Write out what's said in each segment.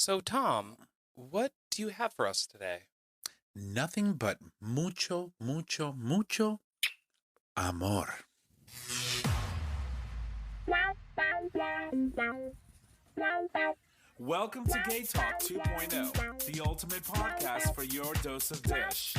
So, Tom, what do you have for us today? Nothing but mucho, mucho, mucho amor. Welcome to GayTalk 2.0, the ultimate podcast for your dose of dish.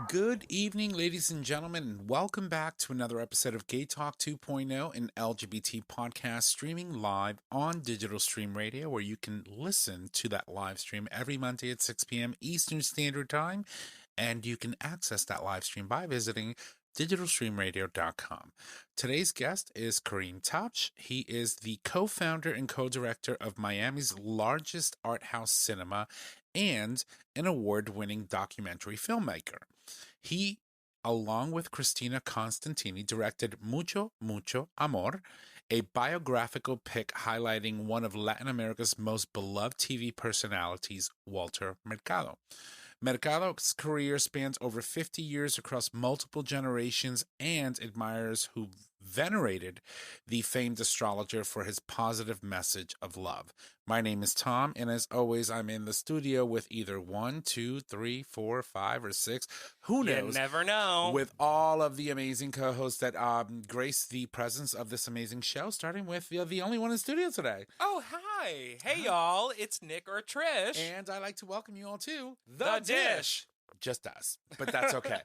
Good evening, ladies and gentlemen, and welcome back to another episode of GayTalk 2.0, an LGBT podcast streaming live on Digital Stream Radio, where you can listen to that live stream every Monday at 6 p.m. Eastern Standard Time, and you can access that live stream by visiting digitalstreamradio.com. Today's guest is Kareem Tabsch. He is the co-founder and co-director of Miami's largest art house cinema and an award-winning documentary filmmaker. He, along with Christina Constantini, directed Mucho, Mucho Amor, a biographical pic highlighting one of Latin America's most beloved TV personalities, Walter Mercado. Mercado's career spans over 50 years across multiple generations, and admirers who venerated the famed astrologer for his positive message of love. My name is Tom, and as always, I'm in the studio with either 1, 2, 3, 4, 5, or 6. Who knows? You never know. With all of the amazing co-hosts that grace the presence of this amazing show, starting with the only one in studio today. Oh, hi. Hey, y'all. It's Nick or Trish. And I'd like to welcome you all to The Dish. Just us, but that's okay.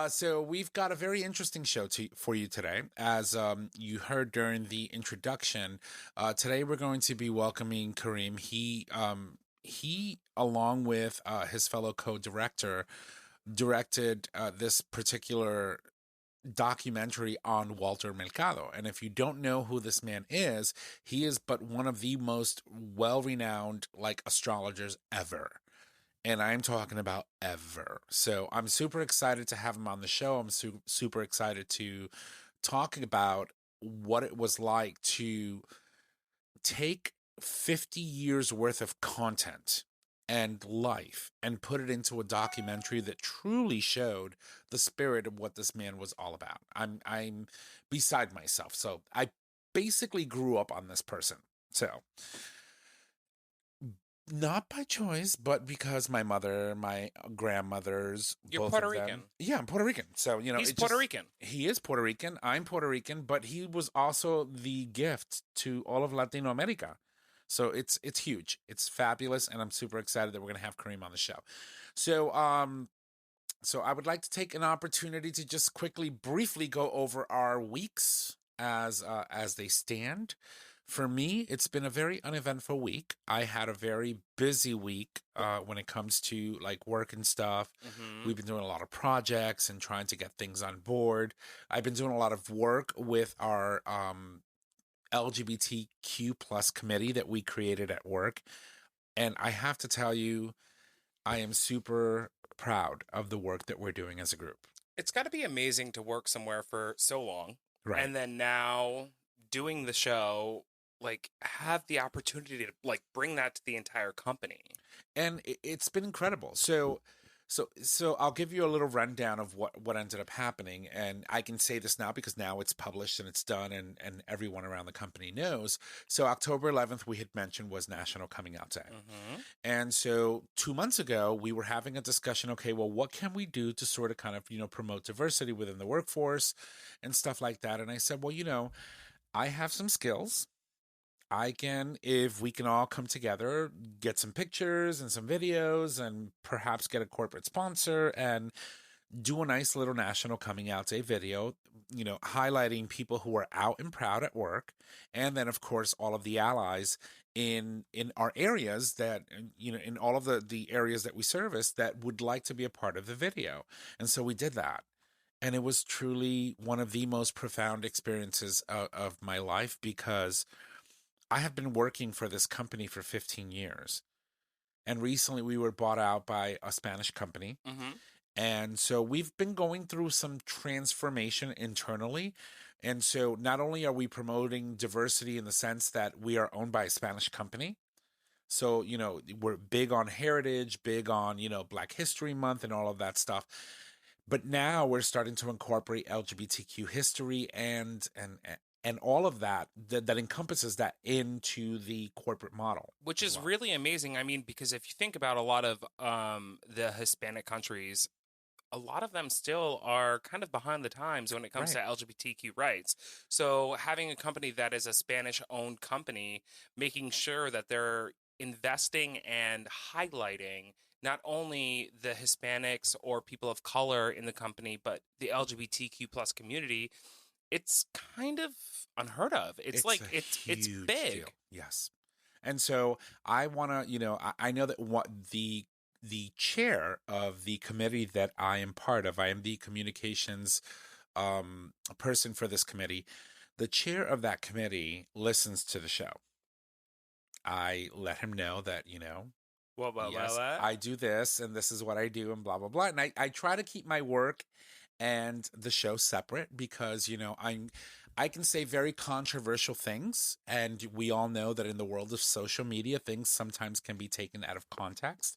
So we've got a very interesting show for you today. As you heard during the introduction, today we're going to be welcoming Kareem. He along with his fellow co-director, directed this particular documentary on Walter Mercado. And if you don't know who this man is, he is but one of the most well-renowned astrologers ever. And I'm talking about ever. So I'm super excited to have him on the show. I'm super excited to talk about what it was like to take 50 years worth of content and life and put it into a documentary that truly showed the spirit of what this man was all about. I'm beside myself. So I basically grew up on this person. So not by choice, but because my mother, my grandmothers, You're both Puerto of them. Rican. Yeah, I'm Puerto Rican. So, He's Puerto Rican. He is Puerto Rican. I'm Puerto Rican, but he was also the gift to all of Latino America. So it's huge. It's fabulous, and I'm super excited that we're going to have Kareem on the show. So I would like to take an opportunity to just briefly go over our weeks as they stand. For me, it's been a very uneventful week. I had a very busy week when it comes to work and stuff. Mm-hmm. We've been doing a lot of projects and trying to get things on board. I've been doing a lot of work with our LGBTQ plus committee that we created at work. And I have to tell you, I am super proud of the work that we're doing as a group. It's got to be amazing to work somewhere for so long. Right. And then now doing the show, have the opportunity to bring that to the entire company. And it's been incredible. So I'll give you a little rundown of what ended up happening. And I can say this now because now it's published and it's done and everyone around the company knows. So October 11th, we had mentioned, was National Coming Out Day. Mm-hmm. And so 2 months ago, we were having a discussion, okay, well, what can we do to sort of kind of, promote diversity within the workforce and stuff like that? And I said, well, I have some skills. If we can all come together, get some pictures and some videos and perhaps get a corporate sponsor and do a nice little National Coming Out Day video, highlighting people who are out and proud at work. And then, of course, all of the allies in our areas that, in all of the areas that we service that would like to be a part of the video. And so we did that. And it was truly one of the most profound experiences of my life because I have been working for this company for 15 years. And recently we were bought out by a Spanish company. Mm-hmm. And so we've been going through some transformation internally. And so not only are we promoting diversity in the sense that we are owned by a Spanish company. So, we're big on heritage, big on, Black History Month and all of that stuff. But now we're starting to incorporate LGBTQ history and all of that encompasses that into the corporate model. Which is really amazing. I mean, because if you think about a lot of the Hispanic countries, a lot of them still are kind of behind the times when it comes to LGBTQ rights. So having a company that is a Spanish-owned company, making sure that they're investing and highlighting not only the Hispanics or people of color in the company, but the LGBTQ plus community, it's kind of unheard of. It's like it's big. Deal. Yes. And so I want to, I know that what the chair of the committee that I am part of, I am the communications person for this committee. The chair of that committee listens to the show. I let him know that, yes, I do this and this is what I do and blah, blah, blah. And I try to keep my work and the show separate because, I can say very controversial things. And we all know that in the world of social media, things sometimes can be taken out of context.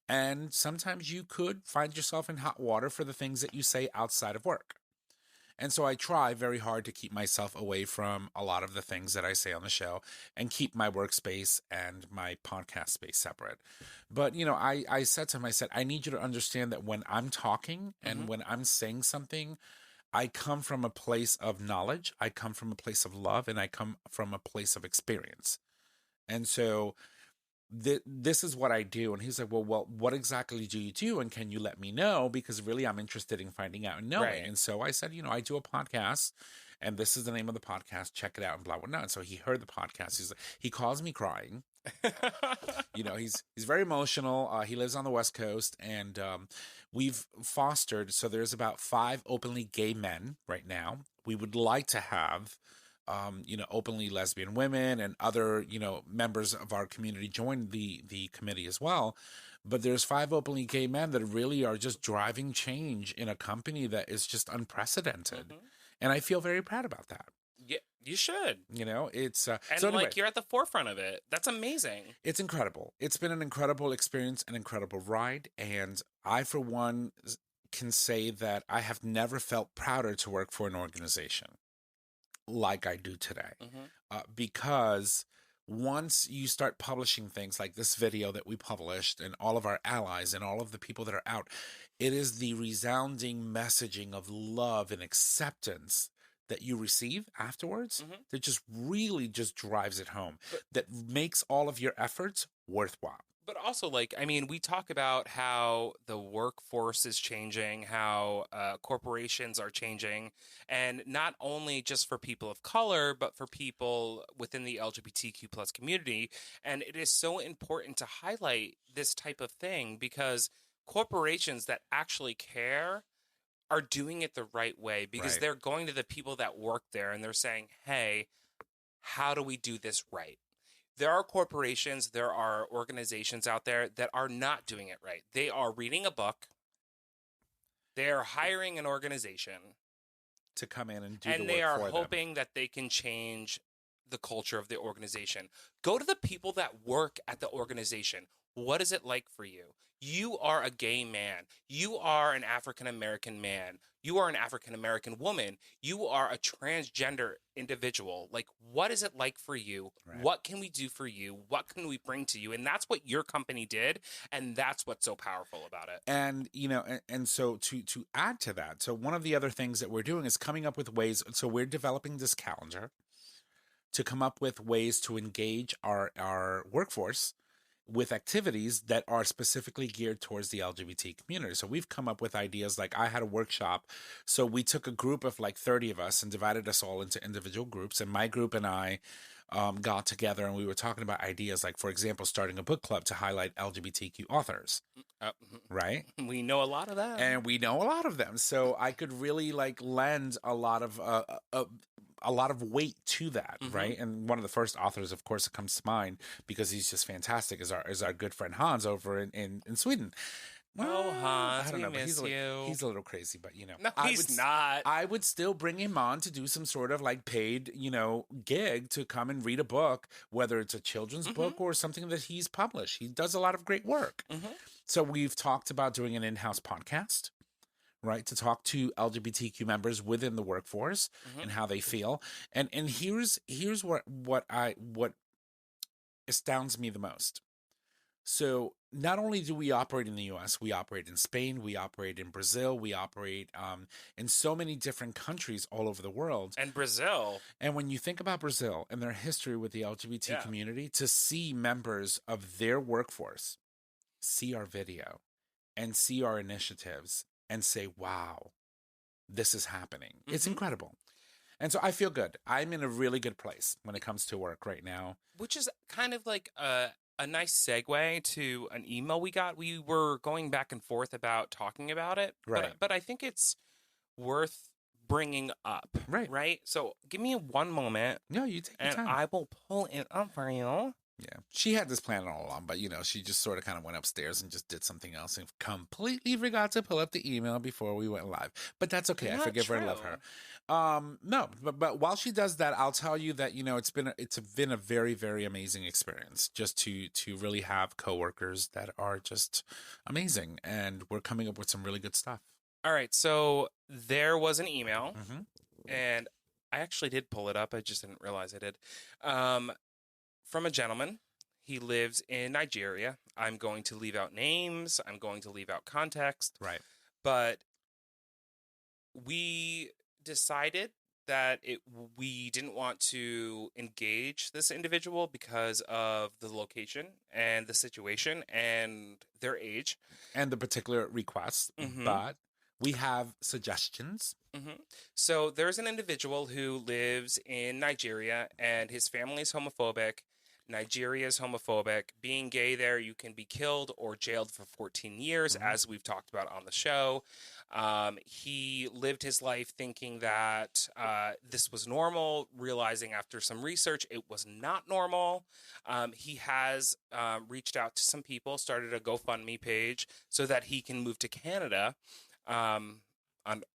And sometimes you could find yourself in hot water for the things that you say outside of work. And so I try very hard to keep myself away from a lot of the things that I say on the show and keep my workspace and my podcast space separate. But, I said to him, I said, I need you to understand that when I'm talking and when I'm saying something, I come from a place of knowledge, I come from a place of love, and I come from a place of experience. And so this is what I do. And he's like, well, what exactly do you do? And can you let me know? Because really, I'm interested in finding out and knowing. Right. And so I said, I do a podcast and this is the name of the podcast. Check it out and blah, blah, blah. And so he heard the podcast. He calls me crying. He's very emotional. He lives on the West Coast and we've fostered. So there's about 5 openly gay men right now. We would like to have openly lesbian women and other, members of our community join the committee as well. But there's 5 openly gay men that really are just driving change in a company that is just unprecedented. And I feel very proud about that. Yeah, you should. It's and so anyway, you're at the forefront of it. That's amazing. It's incredible. It's been an incredible experience, an incredible ride. And I, for one, can say that I have never felt prouder to work for an organization like I do today. Because once you start publishing things like this video that we published and all of our allies and all of the people that are out, it is the resounding messaging of love and acceptance that you receive afterwards that just really just drives it home, that makes all of your efforts worthwhile. But also, we talk about how the workforce is changing, how corporations are changing, and not only just for people of color, but for people within the LGBTQ plus community. And it is so important to highlight this type of thing because corporations that actually care are doing it the right way because they're going to the people that work there and they're saying, hey, how do we do this right? There are corporations, there are organizations out there that are not doing it right. They are reading a book. They are hiring an organization to come in and do the work for them. And they are hoping that they can change the culture of the organization. Go to the people that work at the organization. What is it like for you? You are a gay man. You are an African-American man. You are an African-American woman. You are a transgender individual. What is it like for you? Right. What can we do for you? What can we bring to you? And that's what your company did. And that's what's so powerful about it. And, and so to add to that, so one of the other things that we're doing is coming up with ways. So we're developing this calendar to come up with ways to engage our workforce with activities that are specifically geared towards the LGBT community. So we've come up with ideas like I had a workshop. So we took a group of 30 of us and divided us all into individual groups. And my group and I got together and we were talking about ideas like, for example, starting a book club to highlight LGBTQ authors. Right? We know a lot of that. And we know a lot of them. So I could really lend a lot of weight to that, right? And one of the first authors, of course, that comes to mind because he's just fantastic is our good friend Hans over in Sweden. Well, Hans, I don't know, we miss you. He's a little crazy, but no, he's not. I would still bring him on to do some sort of paid, gig to come and read a book, whether it's a children's book or something that he's published. He does a lot of great work. So we've talked about doing an in-house podcast. right? To talk to LGBTQ members within the workforce Mm-hmm. and how they feel. And here's what astounds me the most. So not only do we operate in the U.S., we operate in Spain, we operate in Brazil, we operate in so many different countries all over the world. And Brazil. And when you think about Brazil and their history with the LGBT Yeah. community, to see members of their workforce see our video and see our initiatives and say, wow, this is happening. It's Mhm. incredible. And so I feel good. I'm in a really good place when it comes to work right now. Which is kind of like a nice segue to an email we got. We were going back and forth about talking about it. Right. But I think it's worth bringing up. Right. Right? So give me one moment No, you take your and time. I will pull it up for you. Yeah. She had this plan all along, but, she just sort of kind of went upstairs and just did something else and completely forgot to pull up the email before we went live. But that's okay. I Not forgive her. I love true. her. No, but while she does that, I'll tell you that, it's been a very, very amazing experience just to really have coworkers that are just amazing. And we're coming up with some really good stuff. All right. So there was an email, Mm-hmm. and I actually did pull it up. I just didn't realize I did. From a gentleman. He lives in Nigeria. I'm going to leave out names. I'm going to leave out context. Right. But we decided that we didn't want to engage this individual because of the location and the situation and their age. And the particular request. Mhm. But we have suggestions. Mm-hmm. So there's an individual who lives in Nigeria, and his family is homophobic. Nigeria is homophobic. Being gay there, you can be killed or jailed for 14 years, Mhm. as we've talked about on the show. He lived his life thinking that this was normal, realizing after some research it was not normal. He has reached out to some people, started a GoFundMe page so that he can move to Canada.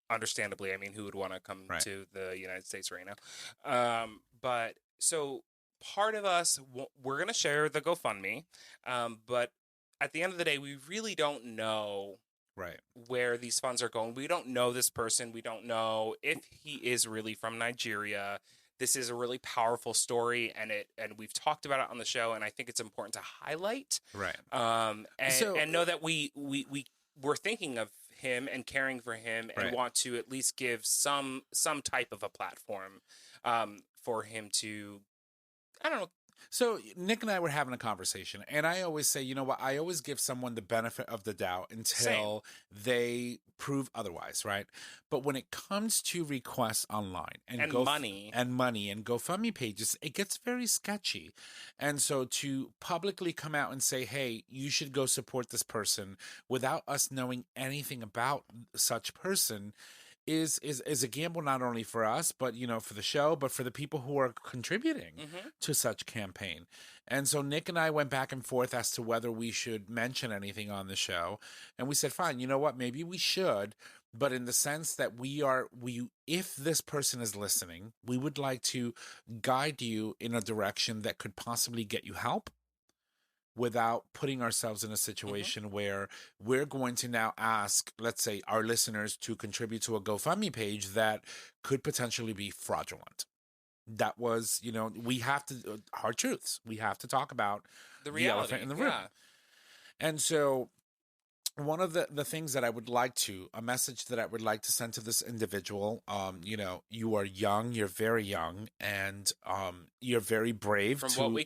Understandably, I mean, who would want to come Right. to the United States right now? But so part of us, we're going to share the GoFundMe. But at the end of the day, we really don't know Right. where these funds are going. We don't know this person. We don't know if he is really from Nigeria. This is a really powerful story, and we've talked about it on the show, and I think it's important to highlight. Right. And know that we're thinking of him and caring for him and Right. want to at least give some type of a platform for him to, I don't know. So Nick and I were having a conversation, and I always say, you know what? I always give someone the benefit of the doubt until they prove otherwise, right? But when it comes to requests online and money and GoFundMe pages, it gets very sketchy. And so to publicly come out and say, hey, you should go support this person without us knowing anything about such person is a gamble, not only for us, but for the show, but for the people who are contributing to such campaign. And so Nick and I went back and forth as to whether we should mention anything on the show, and we said, fine, you know what, maybe we should, but in the sense that if this person is listening, we would like to guide you in a direction that could possibly get you help, without putting ourselves in a situation where we're going to now ask, let's say, our listeners to contribute to a GoFundMe page that could potentially be fraudulent. That was, we have to, hard truths. We have to talk about The reality elephant in the room. Yeah. And so one of the things that a message that I would like to send to this individual, you are young, you're very young, and you're very brave. From what we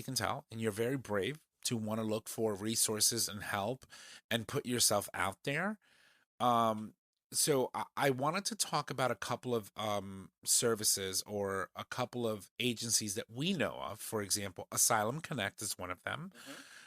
can tell, and you're very brave to want to look for resources and help and put yourself out there. So I wanted to talk about a couple of services or a couple of agencies that we know of. For example, Asylum Connect is one of them.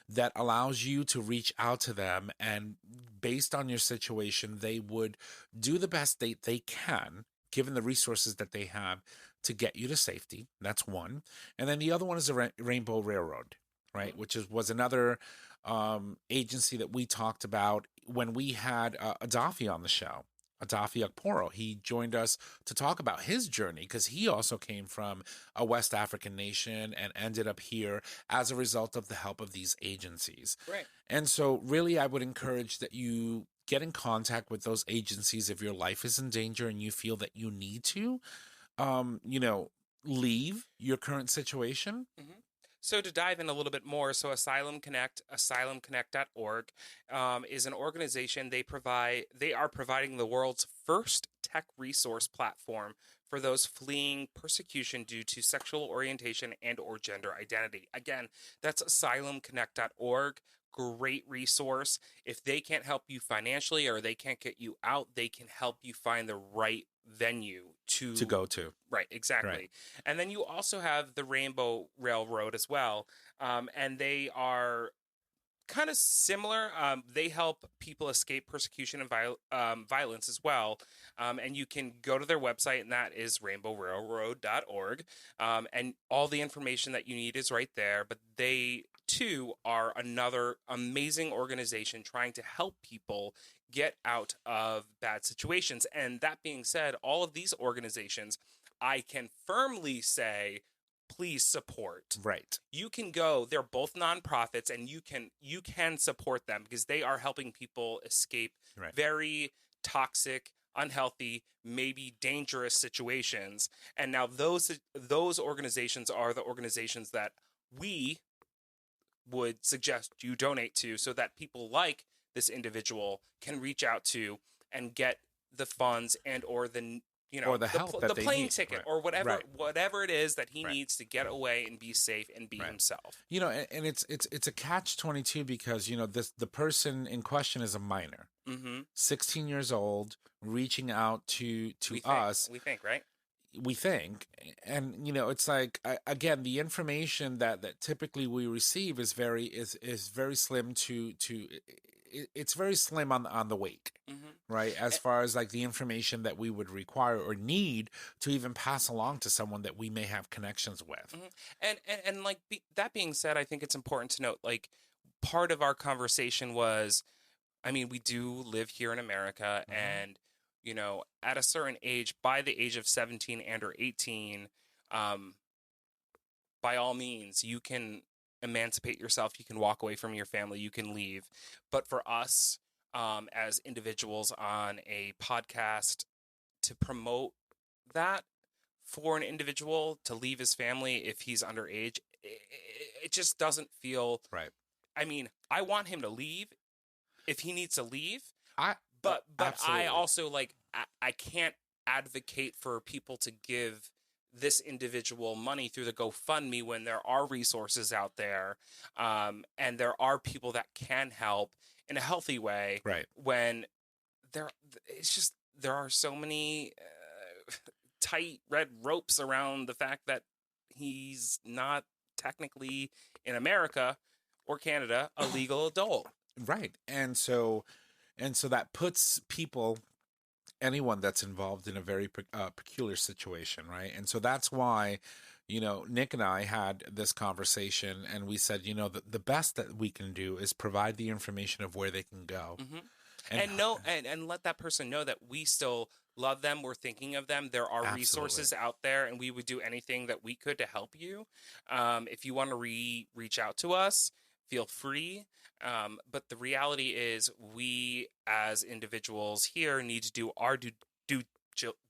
That allows you to reach out to them, and based on your situation, they would do the best they can, given the resources that they have, to get you to safety. That's one. And then the other one is the Rainbow Railroad, right? Which was another agency that we talked about when we had Adafi on the show. Adafi Akporo. He joined us to talk about his journey because he also came from a West African nation and ended up here as a result of the help of these agencies. Right. And so really I would encourage that you get in contact with those agencies if your life is in danger and you feel that you need to, leave your current situation. Mm-hmm. So to dive in a little bit more, so Asylum Connect, asylumconnect.org, is an organization. They are providing the world's first tech resource platform for those fleeing persecution due to sexual orientation and or gender identity. Again, that's asylumconnect.org. Great resource. If they can't help you financially or they can't get you out, they can help you find the right venue to go to. Right, exactly. Right. And then you also have the Rainbow Railroad as well. And they are kind of similar. They help people escape persecution and violence as well. And you can go to their website, and that is rainbowrailroad.org. And all the information that you need is right there. But they, too, are another amazing organization trying to help people get out of bad situations. And that being said, all of these organizations, I can firmly say, please support. Right. You can go, they're both nonprofits, and you can support them because they are helping people escape very toxic, unhealthy, maybe dangerous situations. And now those organizations are the organizations that we would suggest you donate to, so that people like this individual can reach out to and get the funds and or the or the help that the they plane need. ticket, or whatever it is that he needs to get away and be safe and be himself. And it's a catch-22 because the person in question is a minor, 16 years old, reaching out to us. We think, right? We think, and it's like, again, the information that typically we receive is very slim it's very slim on the wake, right? As far as like the information that we would require or need to even pass along to someone that we may have connections with. And like that being said, I think it's important to note, like, part of our conversation was, I mean, we do live here in America, and at a certain age, by the age of 17 and or 18, by all means, you can emancipate yourself. You can walk away from your family. You can leave. But for us, as individuals on a podcast, to promote that for an individual to leave his family if he's underage, it just doesn't feel right. I mean, I want him to leave if he needs to leave. But absolutely. I also, like, I can't advocate for people to give this individual money through the GoFundMe when there are resources out there, and there are people that can help in a healthy way. Right. When there are so many tight red ropes around the fact that he's not technically, in America or Canada, a legal adult. Right. And so that puts anyone that's involved in a very peculiar situation, right? And so that's why, Nick and I had this conversation, and we said, the best that we can do is provide the information of where they can go. And let that person know that we still love them. We're thinking of them. There are resources out there, and we would do anything that we could to help you. If you want to reach out to us, feel free. But the reality is, we as individuals here need to do our due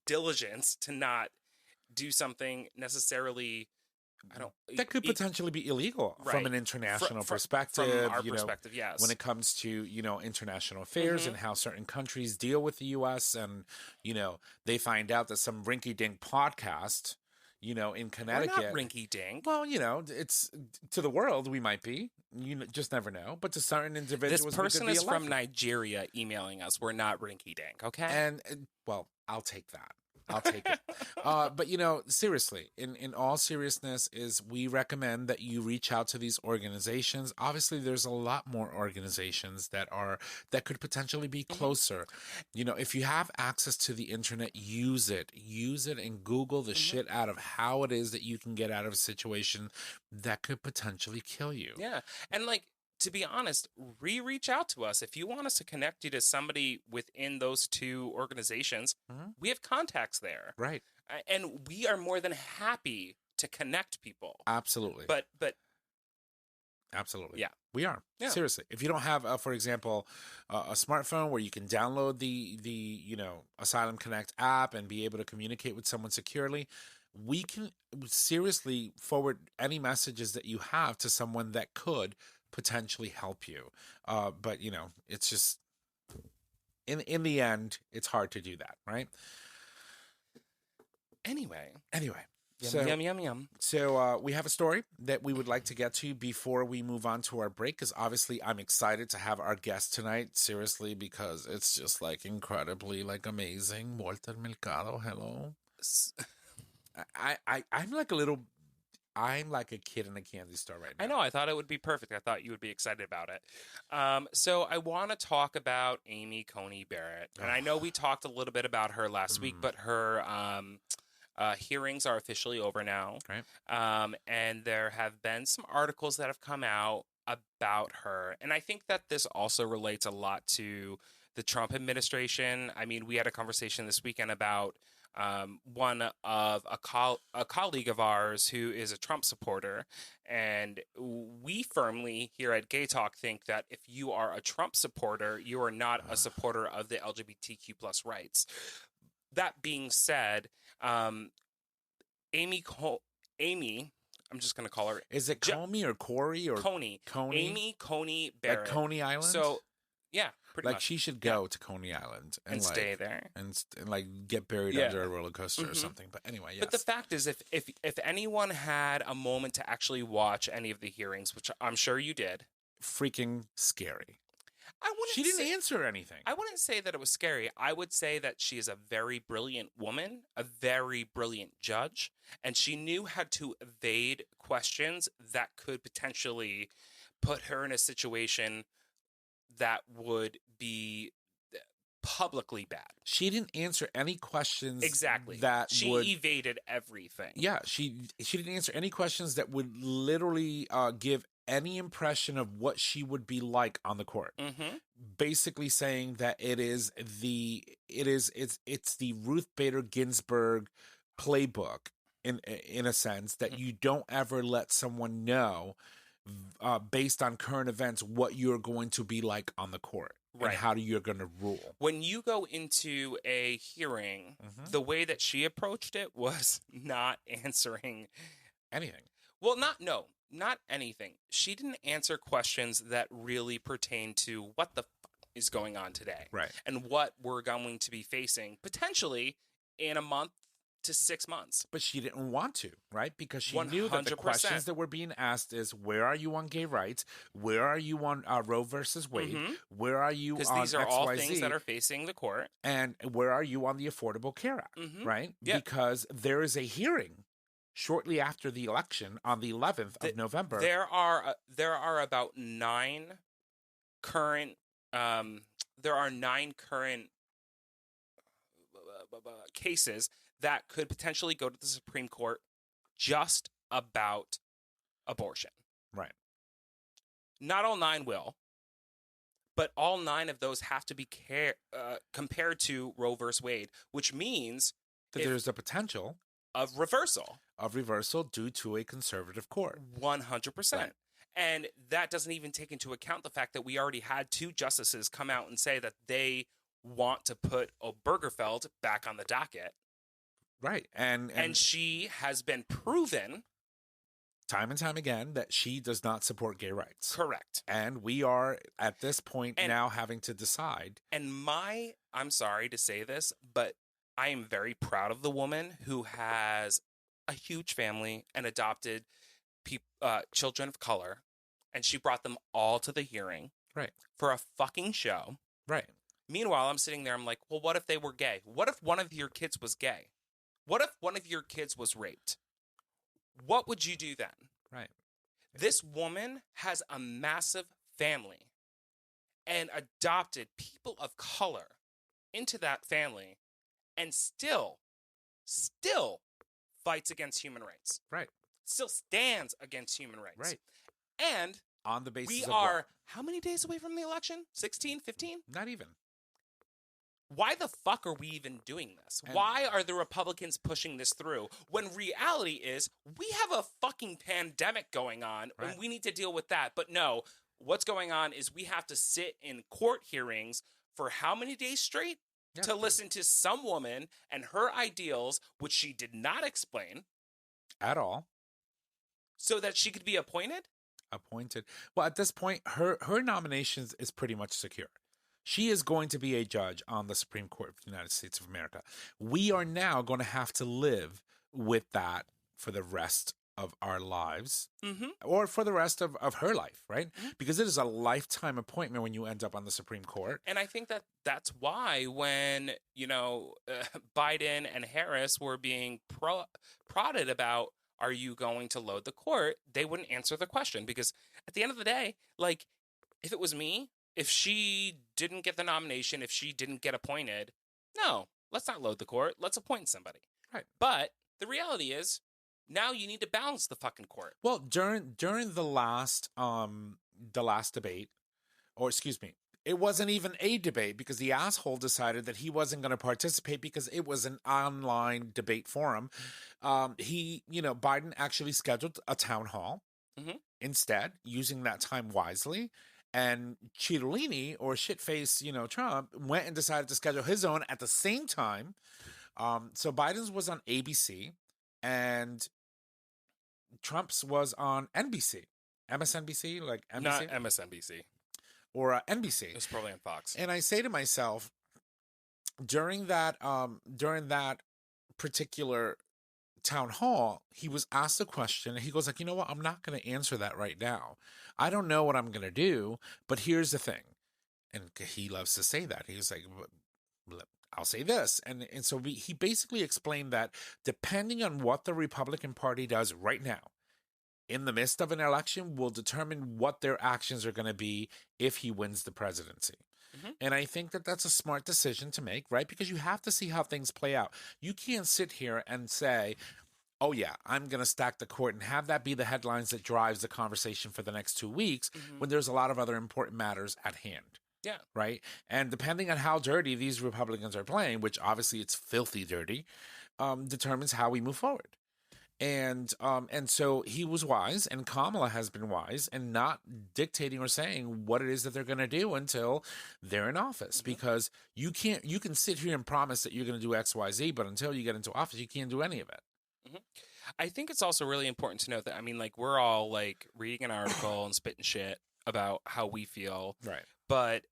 diligence to not do something necessarily that could potentially be illegal from an international perspective. From our perspective, yes. When it comes to, international affairs and how certain countries deal with the U.S. and, they find out that some rinky-dink podcast, in Connecticut. We're not rinky-dink. Well, it's to the world we might be. You just never know. But to certain individuals, this person is from Nigeria emailing us. We're not rinky-dink, okay? And well, I'll take that. I'll take it. But, seriously, in all seriousness, we recommend that you reach out to these organizations. Obviously, there's a lot more organizations that could potentially be closer. If you have access to the internet, use it and Google the shit out of how it is that you can get out of a situation that could potentially kill you. Yeah. And to be honest, reach out to us. If you want us to connect you to somebody within those two organizations, we have contacts there. Right. And we are more than happy to connect people. Absolutely. But absolutely. Yeah. We are. Yeah. Seriously. If you don't have, for example, a smartphone where you can download the Asylum Connect app and be able to communicate with someone securely, we can seriously forward any messages that you have to someone that could potentially help you. But, it's just, in the end, it's hard to do that, right? Anyway. Yum. So we have a story that we would like to get to before we move on to our break, because obviously I'm excited to have our guest tonight, seriously, because it's just incredibly amazing. Walter Mercado, hello. I'm like a kid in a candy store right now. I know. I thought it would be perfect. I thought you would be excited about it. So I want to talk about Amy Coney Barrett. And I know we talked a little bit about her last week, but her hearings are officially over now. Right. And there have been some articles that have come out about her. And I think that this also relates a lot to the Trump administration. I mean, we had a conversation this weekend about one of a colleague of ours who is a Trump supporter. And we firmly here at GayTalk think that if you are a Trump supporter, you are not a supporter of the LGBTQ plus rights. That being said, Amy, I'm just going to call her. Is it Comey or Corey or Coney? Amy Coney Barrett. Like Coney Island? So, yeah, pretty much. She should go to Coney Island and stay there and get buried under a roller coaster or something. But anyway, yes. But the fact is, if anyone had a moment to actually watch any of the hearings, which I'm sure you did, freaking scary. She didn't answer anything. I wouldn't say that it was scary. I would say that she is a very brilliant woman, a very brilliant judge, and she knew how to evade questions that could potentially put her in a situation that would be publicly bad. She didn't answer any questions. Exactly. She evaded everything. Yeah, she didn't answer any questions that would literally give any impression of what she would be like on the court. Mm-hmm. Basically saying that it's the Ruth Bader Ginsburg playbook in a sense that you don't ever let someone know based on current events what you're going to be like on the court. Right. And how you're going to rule. When you go into a hearing, the way that she approached it was not answering anything. Well, not anything. She didn't answer questions that really pertain to what the fuck is going on today. Right. And what we're going to be facing potentially in a month to 6 months. But she didn't want to, right? Because she 100%. knew that the questions that were being asked is, where are you on gay rights? Where are you on Roe versus Wade? Where are you on XYZ? Because these are all things that are facing the court. And where are you on the Affordable Care Act, right? Yeah. Because there is a hearing shortly after the election on the 11th of November. There are about 9 current cases that could potentially go to the Supreme Court just about abortion. Right. Not all 9 will, but all 9 of those have to be compared to Roe versus Wade, which means that there's a potential of reversal due to a conservative court. 100%. Right. And that doesn't even take into account the fact that we already had 2 justices come out and say that they want to put Obergefell back on the docket. Right. And she has been proven time and time again that she does not support gay rights. Correct. And we are at this point now having to decide. And I'm sorry to say this, but I am very proud of the woman who has a huge family and adopted children of color, and she brought them all to the hearing. Right. For a fucking show. Right. Meanwhile, I'm sitting there, I'm like, well, what if they were gay? What if one of your kids was gay? What if one of your kids was raped? What would you do then? Right. This woman has a massive family and adopted people of color into that family and still fights against human rights. Right. Still stands against human rights. Right. And on the basis we of are what? How many days away from the election? 16, 15? Not even. Why the fuck are we even doing this? And why are the Republicans pushing this through when reality is we have a fucking pandemic going on and we need to deal with that? But no, what's going on is we have to sit in court hearings for how many days straight to listen to some woman and her ideals, which she did not explain at all, so that she could be appointed. Well, at this point, her nominations is pretty much secure. She is going to be a judge on the Supreme Court of the United States of America. We are now going to have to live with that for the rest of our lives, or for the rest of her life, right? Because it is a lifetime appointment when you end up on the Supreme Court. And I think that that's why when, Biden and Harris were being prodded about, are you going to load the court? They wouldn't answer the question, because at the end of the day, like, if it was me, if she didn't get the nomination, if she didn't get appointed, no, let's not load the court. Let's appoint somebody. Right. But the reality is, now you need to balance the fucking court. Well, during the last debate, or excuse me, it wasn't even a debate, because the asshole decided that he wasn't going to participate because it was an online debate forum. Biden actually scheduled a town hall instead, using that time wisely. And Cittadini, or shitface, Trump, went and decided to schedule his own at the same time. So Biden's was on ABC, and Trump's was on NBC, MSNBC, like NBC? Not MSNBC. Or NBC. It was probably on Fox. And I say to myself, during that particular town hall, he was asked a question, and he goes like, you know what? I'm not going to answer that right now. I don't know what I'm going to do, but here's the thing. And he loves to say that. He's like, I'll say this. And so he basically explained that depending on what the Republican Party does right now, in the midst of an election, will determine what their actions are going to be if he wins the presidency. And I think that that's a smart decision to make, right? Because you have to see how things play out. You can't sit here and say, oh yeah, I'm going to stack the court and have that be the headlines that drives the conversation for the next 2 weeks when there's a lot of other important matters at hand. Yeah. Right? And depending on how dirty these Republicans are playing, which obviously it's filthy dirty, determines how we move forward. And so he was wise, and Kamala has been wise, and not dictating or saying what it is that they're going to do until they're in office. Because you can sit here and promise that you're going to do X, Y, Z, but until you get into office, you can't do any of it. I think it's also really important to note that, I mean, like, we're all like reading an article and spitting shit about how we feel. Right. But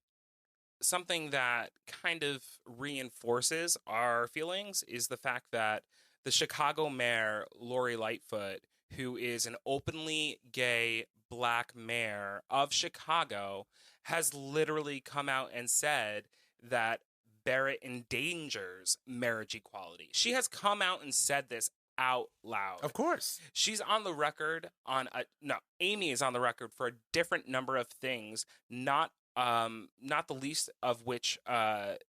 something that kind of reinforces our feelings is the fact that the Chicago mayor, Lori Lightfoot, who is an openly gay black mayor of Chicago, has literally come out and said that Barrett endangers marriage equality. She has come out and said this out loud. Of course. She's on the record Amy is on the record for a different number of things, not the least of which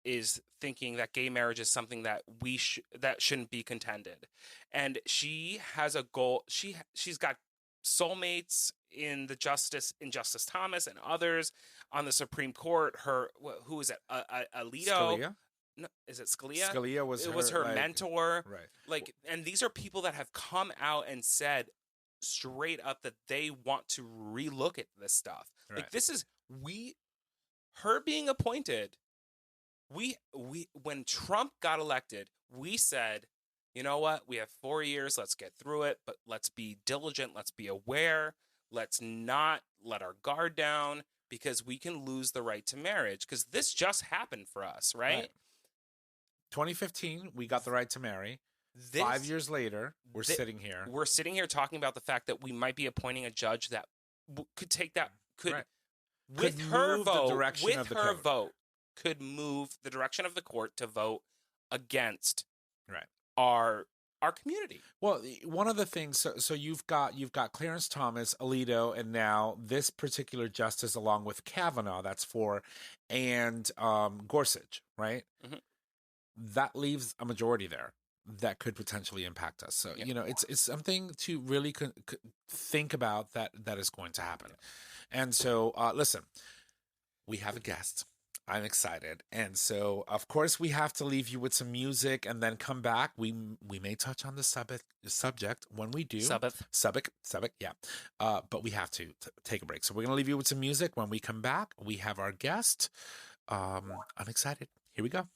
is thinking that gay marriage is something that that shouldn't be contended. And she has a goal. She's got soulmates in Justice Thomas and others on the Supreme Court. Who is it? Alito. Scalia? No, is it Scalia? Scalia was her mentor. Right. Like, and these are people that have come out and said straight up that they want to relook at this stuff. Right. Like, this is her being appointed. When Trump got elected, we said, you know what? We have 4 years. Let's get through it, but let's be diligent. Let's be aware. Let's not let our guard down, because we can lose the right to marriage. Because this just happened for us, right? 2015, we got the right to marry. 5 years later, we're sitting here. We're sitting here talking about the fact that we might be appointing a judge that could take that, with her vote, could move the direction of the court to vote against our community. Well, one of the things, so you've got Clarence Thomas, Alito, and now this particular justice, along with Kavanaugh, that's 4, and Gorsuch, right? That leaves a majority there that could potentially impact us. So, it's something to really think about that is going to happen. And so, listen, we have a guest. I'm excited. And so, of course, we have to leave you with some music and then come back. We may touch on the subject when we do. Sabbath. Subject, yeah. But we have to take a break. So we're going to leave you with some music. When we come back, we have our guest. I'm excited. Here we go.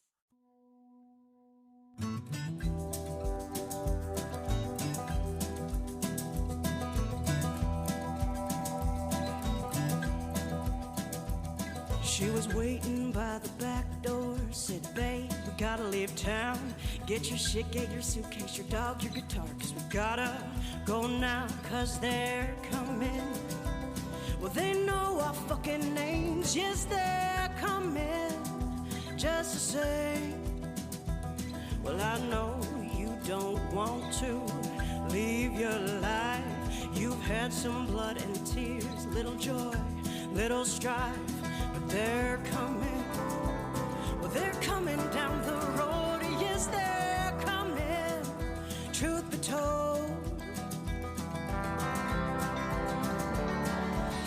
She was waiting by the back door, said, babe, we gotta leave town. Get your shit, get your suitcase, your dog, your guitar, cause we gotta go now, cause they're coming. Well, they know our fucking names, yes, they're coming, just to say, well, I know you don't want to leave your life. You've had some blood and tears, little joy, little strife. But they're coming, well, they're coming down the road, yes, they're coming, truth be told.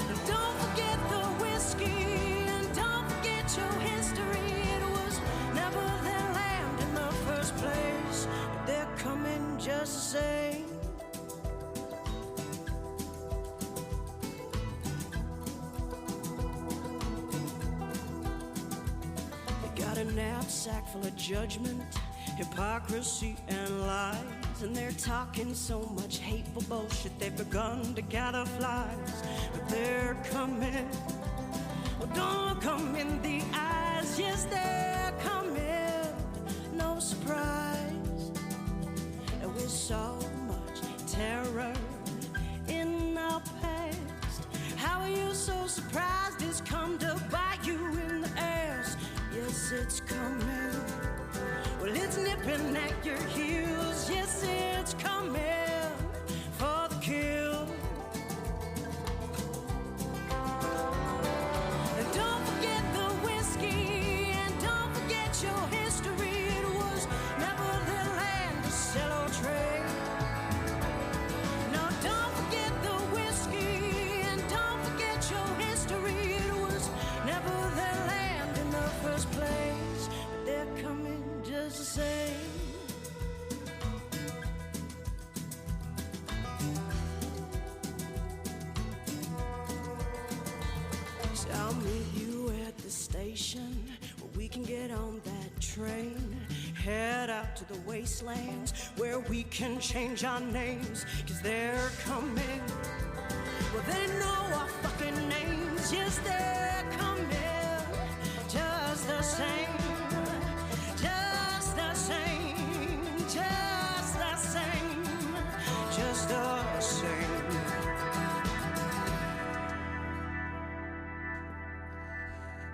And don't forget the whiskey, and don't forget your history. It was never their land in the first place, but they're coming just the same. A knapsack full of judgment, hypocrisy, and lies. And they're talking so much hateful bullshit, they've begun to gather flies. But they're coming, well, don't come in the eyes, yes, they're coming, no surprise. And with so much terror in our past, how are you so surprised it's come to bite you in the ass? Yes, it's coming. Well, it's nipping at your heels. Yes, it's coming for the kill. And don't forget the whiskey, and don't forget your history. It was never their land to sell or trade. No, don't forget the whiskey, and don't forget your history. It was never their land in the first place, but they're coming just the same. So I'll meet you at the station where we can get on that train, head out to the wastelands where we can change our names, cause they're coming. Well, they know our fucking names, yes, they're coming, just the same, just the same, just the same, just the same.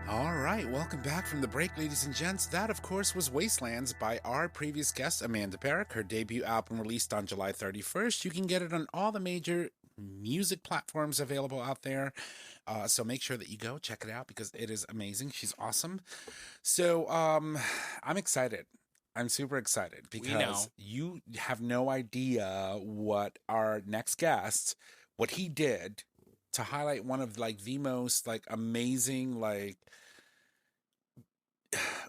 All right, welcome back from the break, ladies and gents. That, of course, was Wastelands by our previous guest, Amanda Barrett. Her debut album released on July 31st. You can get it on all the major music platforms available out there. So make sure that you go check it out because it is amazing. She's awesome. So I'm excited. I'm super excited because you have no idea what our next guest, what he did to highlight one of like the most like amazing, like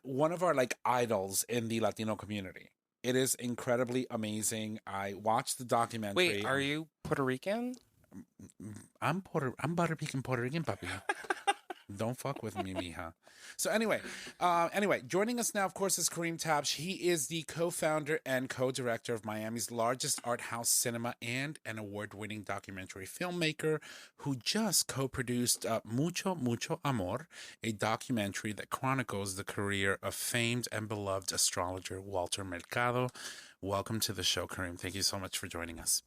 one of our like idols in the Latino community. It is incredibly amazing. I watched the documentary. Wait, are you Puerto Rican? I'm butter pecan Puerto Rican, puppy. Don't fuck with me, mija. So anyway, joining us now, of course, is Kareem Tabsch. He is the co-founder and co-director of Miami's largest art house cinema and an award-winning documentary filmmaker who just co-produced Mucho, Mucho, Amor, a documentary that chronicles the career of famed and beloved astrologer Walter Mercado. Welcome to the show, Kareem. Thank you so much for joining us.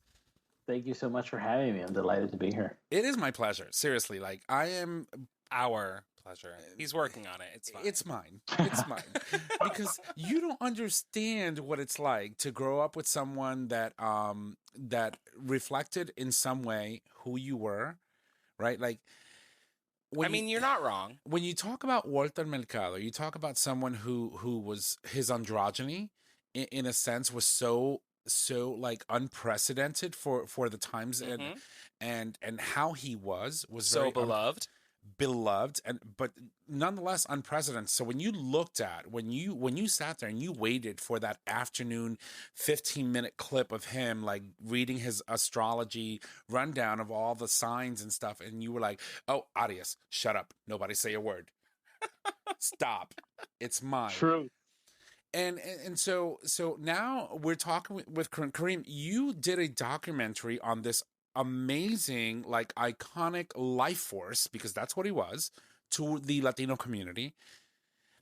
Thank you so much for having me. I'm delighted to be here. It is my pleasure. Seriously, like I am... Our pleasure. He's working on it. It's fine. It's mine. It's mine. Because you don't understand what it's like to grow up with someone that that reflected in some way who you were, right? Like I mean, you're not wrong. When you talk about Walter Mercado, you talk about someone who was his androgyny in a sense was so like unprecedented for the times and how he was so very beloved. beloved, but nonetheless unprecedented. So when you sat there and you waited for that afternoon 15-minute clip of him like reading his astrology rundown of all the signs and stuff, and you were like, oh, Arias, shut up, nobody say a word, stop, it's mine. True. And so now we're talking with Kareem. You did a documentary on this amazing, like, iconic life force, because that's what he was to the Latino community.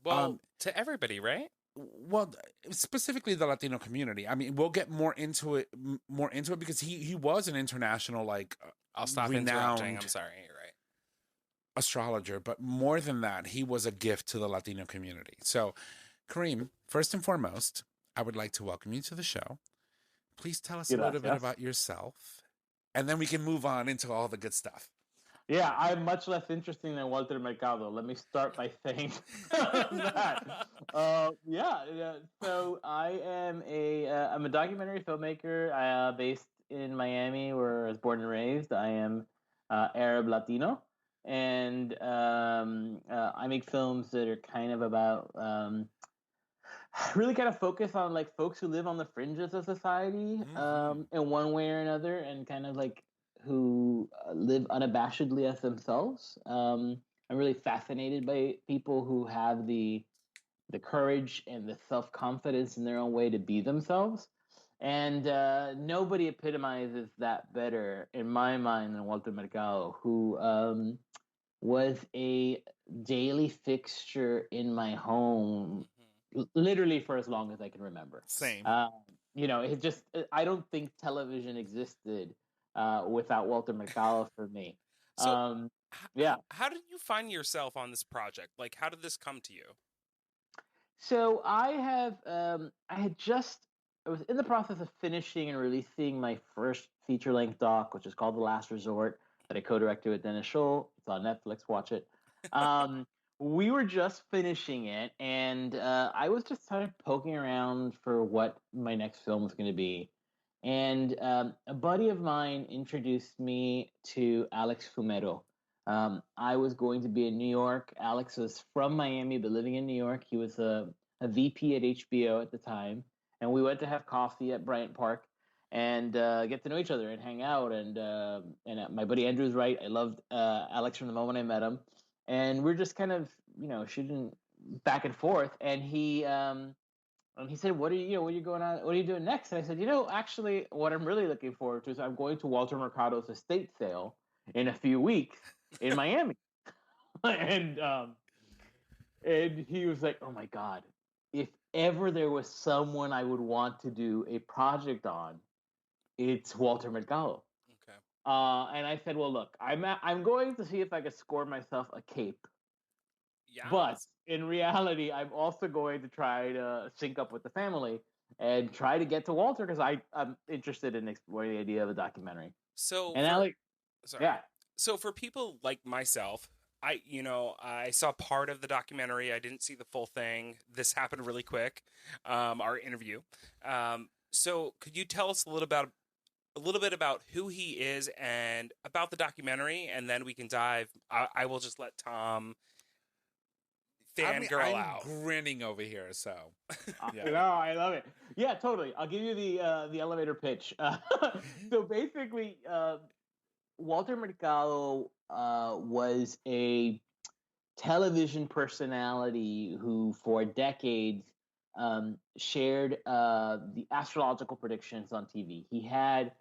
Well, to everybody, right? Well, specifically the Latino community. I mean, we'll get more into it because he was an international, like, I'll stop interrupting. I'm sorry. You're right. Astrologer, but more than that, he was a gift to the Latino community. So, Kareem, first and foremost, I would like to welcome you to the show. Please tell us a little bit about yourself, and then we can move on into all the good stuff. Yeah, I'm much less interesting than Walter Mercado. Let me start by saying that. So I am I'm a documentary filmmaker based in Miami, where I was born and raised. I am Arab Latino, and I make films that are kind of about really kind of focus on like folks who live on the fringes of society in one way or another, and kind of like who live unabashedly as themselves. I'm really fascinated by people who have the courage and the self-confidence in their own way to be themselves. And nobody epitomizes that better in my mind than Walter Mercado, who was a daily fixture in my home literally for as long as I can remember. Same. It just, I don't think television existed without Walter Mercado for me. So, how did you find yourself on this project? Like, how did this come to you? So I was in the process of finishing and releasing my first feature-length doc, which is called The Last Resort, that I co-directed with Dennis Scholl. It's on Netflix. Watch it. We were just finishing it, and I was just kind of poking around for what my next film was going to be. And a buddy of mine introduced me to Alex Fumero. I was going to be in New York. Alex was from Miami, but living in New York. He was a VP at HBO at the time. And we went to have coffee at Bryant Park and get to know each other and hang out. And my buddy Andrew's right. I loved Alex from the moment I met him. And we're just kind of, shooting back and forth. And he said, what are you doing next? And I said, actually, what I'm really looking forward to is I'm going to Walter Mercado's estate sale in a few weeks in Miami. And he was like, oh my God, if ever there was someone I would want to do a project on, it's Walter Mercado. Okay. And I said, well, look, I'm going to see if I could score myself a cape. Yeah. But in reality, I'm also going to try to sync up with the family and try to get to Walter, because I'm interested in exploring the idea of a documentary. So, So for people like myself, I saw part of the documentary. I didn't see the full thing. This happened really quick. Our interview. So could you tell us a little bit about who he is and about the documentary, and then we can dive. I will just let Tom fangirl out. I'm grinning over here, so. No, I love it. Yeah, totally. I'll give you the elevator pitch. So basically, Walter Mercado was a television personality who, for decades, shared the astrological predictions on TV. He had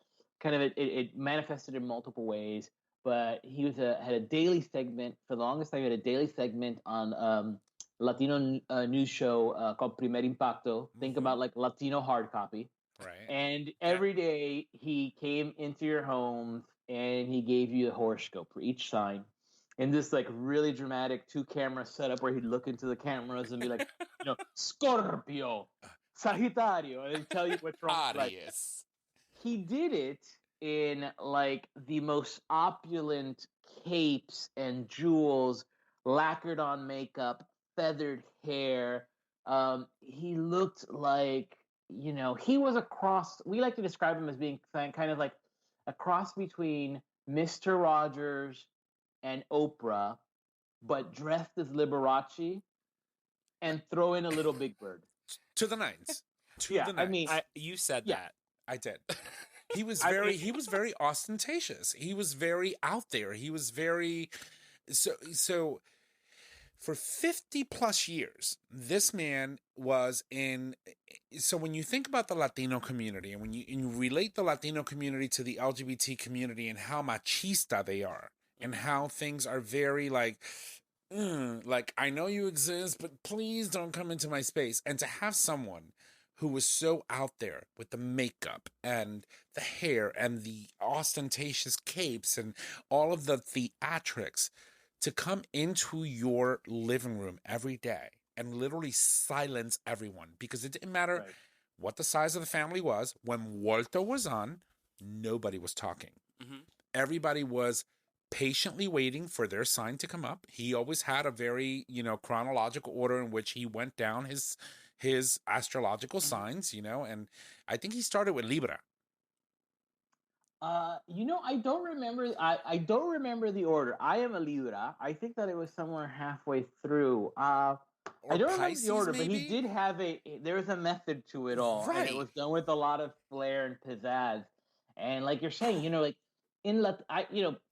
kind of it manifested in multiple ways, but he had a daily segment for the longest time. He had a daily segment on Latino news show called Primer Impacto. Think about like Latino hard copy. Right. And every day he came into your homes and he gave you a horoscope for each sign. In this like really dramatic 2-camera setup where he'd look into the cameras and be like, Scorpio, Sagittario, and he'd tell you what's wrong. Arias. He did it in like the most opulent capes and jewels, lacquered on makeup, feathered hair. He looked like, he was a cross. We like to describe him as being kind of like a cross between Mr. Rogers and Oprah, but dressed as Liberace and throw in a little Big Bird. To the nines. To Yeah, the I nines. mean, You said Yeah. that. I did. He was I very mean- he was very ostentatious. He was very out there. He was very so for 50 plus years, this man was in. So when you think about the Latino community and when you relate the Latino community to the LGBT community and how machista they are and how things are very like I know you exist, but please don't come into my space. And to have someone who was so out there with the makeup and the hair and the ostentatious capes and all of the theatrics to come into your living room every day and literally silence everyone because it didn't matter Right. what the size of the family was. When Walter was on, nobody was talking. Mhm. Everybody was patiently waiting for their sign to come up. He always had a very, chronological order in which he went down his astrological signs, and I think he started with Libra. I don't remember. I don't remember the order. I am a Libra. I think that it was somewhere halfway through. I Or don't remember Pisces, the order, but he maybe? did have there was a method to it all, and it Right. was done with a lot of flair and pizzazz. And like you're saying, like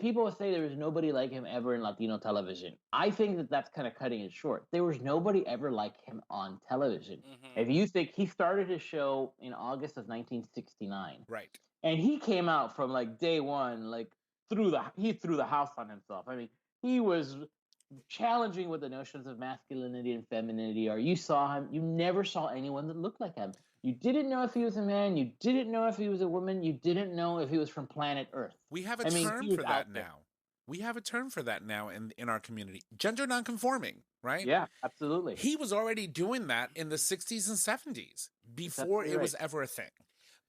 people will say there was nobody like him ever in Latino television. I think that that's kind of cutting it short. There was nobody ever like him on television. Mhm. If you think he started his show in August of 1969. Right. And he came out from like day one, like he threw the house on himself. I mean, he was challenging with the notions of masculinity and femininity. Or you saw him, you never saw anyone that looked like him. You didn't know if he was a man. You didn't know if he was a woman. You didn't know if he was from planet Earth. We have a I mean, term he was for that out there. now. We have a term for that now in our community. Gender non-conforming, right? Yeah, absolutely. He was already doing that in the 60s and 70s before absolutely it was right. ever a thing.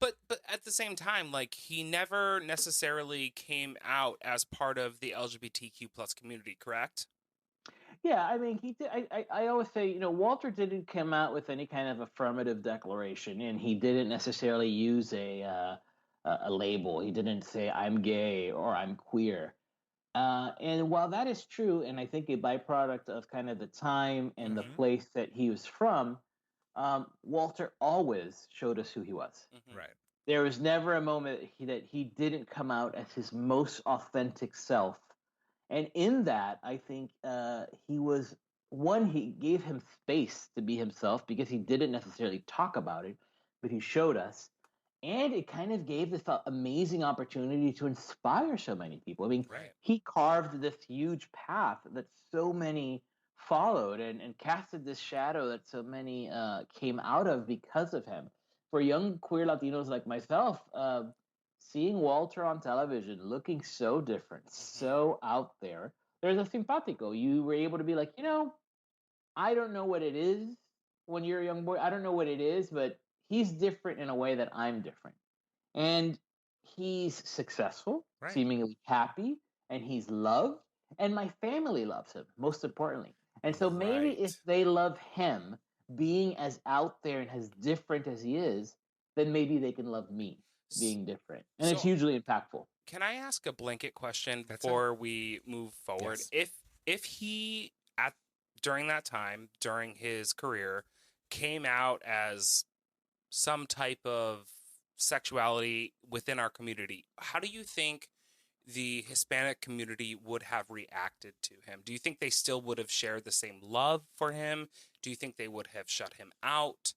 But at the same time, like he never necessarily came out as part of the LGBTQ plus community, correct? Yeah, I mean, he did. I always say, Walter didn't come out with any kind of affirmative declaration, and he didn't necessarily use a label. He didn't say I'm gay or I'm queer. And while that is true, and I think a byproduct of kind of the time and the Mhm. place that he was from, Walter always showed us who he was. Mhm. Right. There was never a moment that he didn't come out as his most authentic self. And in that, I think he gave him space to be himself because he didn't necessarily talk about it, but he showed us. And it kind of gave this amazing opportunity to inspire so many people. I mean, Right. he carved this huge path that so many followed and casted this shadow that so many came out of because of him. For young queer Latinos like myself, seeing Walter on television looking so different, so out there, there's a simpatico. You were able to be like, I don't know what it is when you're a young boy. I don't know what it is, but he's different in a way that I'm different. And he's successful, Right. seemingly happy, and he's loved. And my family loves him, most importantly. And so maybe Right. if they love him being as out there and as different as he is, then maybe they can love me being different. And it's So- hugely impactful. Can I ask a blanket question That's it. before we move forward? Yes. If he during that time, during his career, came out as some type of sexuality within our community, how do you think the Hispanic community would have reacted to him? Do you think they still would have shared the same love for him? Do you think they would have shut him out?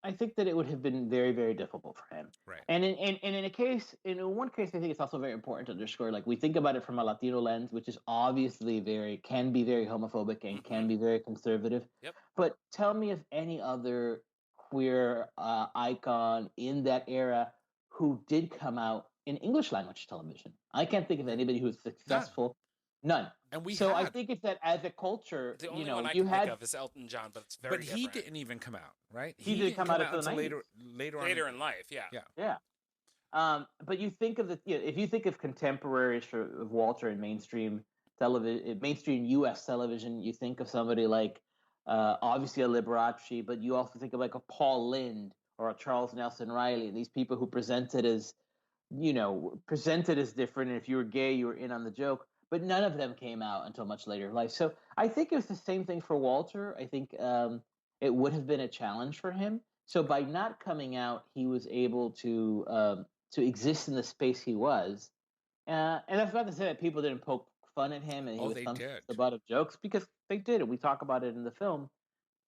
I think that it would have been very, very difficult for him. Right. And in one case, I think it's also very important to underscore. Like we think about it from a Latino lens, which is obviously can be very homophobic and can be very conservative. Yep. But tell me of any other queer icon in that era who did come out in English language television. I can't think of anybody who was successful. None. And I think it's that as a culture, The only one I you can had think of is Elton John, but it's very But he different. didn't even come out, right? He didn't come out until the later 90s. Later in life, yeah. Yeah. Yeah. But you think of if you think of contemporaries of Walter in mainstream television, mainstream U.S. television, you think of somebody like obviously a Liberace, but you also think of like a Paul Lynde or a Charles Nelson Riley. These people who presented as different, and if you were gay, you were in on the joke. but none of them came out until much later in life. So I think it was the same thing for Walter. I think it would have been a challenge for him. So by not coming out, he was able to exist in the space he was. And that's not to say that people didn't poke fun at him and he was they did. the butt of jokes, because they did, and we talk about it in the film.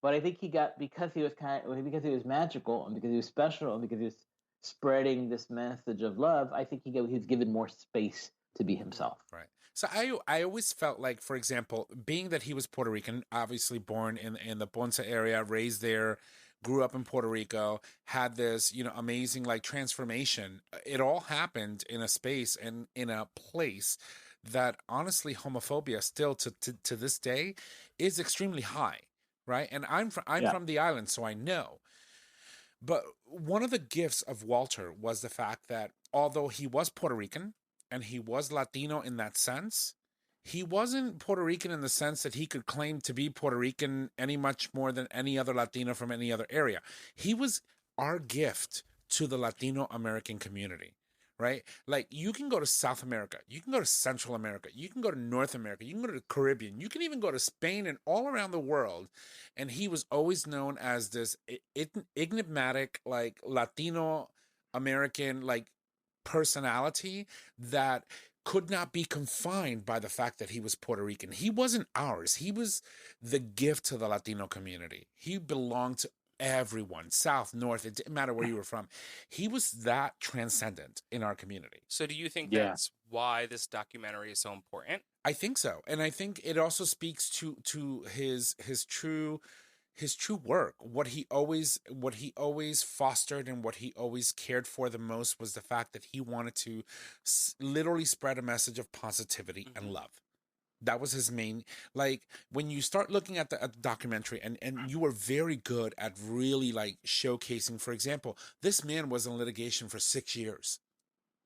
But I think he got, because he was magical, and because he was special, and because he was spreading this message of love, I think he was given more space to be himself. Right. So I always felt like, for example, being that he was Puerto Rican, obviously born in the Ponce area, raised there, grew up in Puerto Rico, had this, amazing like transformation. It all happened in a space and in a place that honestly homophobia still to this day is extremely high, right? And I'm from the island, so I know. But one of the gifts of Walter was the fact that although he was Puerto Rican and he was Latino in that sense, he wasn't Puerto Rican in the sense that he could claim to be Puerto Rican any much more than any other Latino from any other area. He was our gift to the Latino American community, right? Like, you can go to South America, you can go to Central America, you can go to North America, you can go to the Caribbean, you can even go to Spain and all around the world. And he was always known as this enigmatic, like, Latino American, like, personality that could not be confined by the fact that he was Puerto Rican. He wasn't ours. He was the gift to the Latino community. He belonged to everyone, South, North, it didn't matter where you were from. He was that transcendent in our community. So do you think that's why this documentary is so important? I think so. And I think it also speaks to his true work. What he always fostered and what he always cared for the most was the fact that he wanted to literally spread a message of positivity and love. That was his main, like, when you start looking at the documentary, and you were very good at really, like, showcasing, for example, this man was in litigation for 6 years.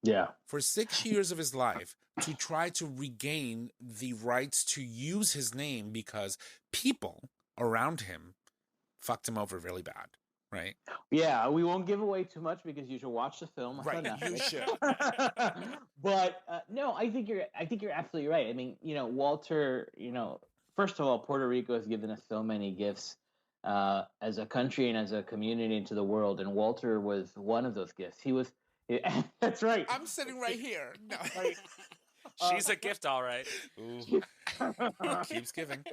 Yeah. For 6 years of his life to try to regain the rights to use his name because people around him fucked him over really bad, right? Yeah, we won't give away too much because you should watch the film. Right, you should. But no, I think you're absolutely right. I mean, Walter, first of all, Puerto Rico has given us so many gifts as a country and as a community to the world, and Walter was one of those gifts. He was. That's right. I'm sitting right here. No. She's a gift, all right. Ooh. Keeps giving.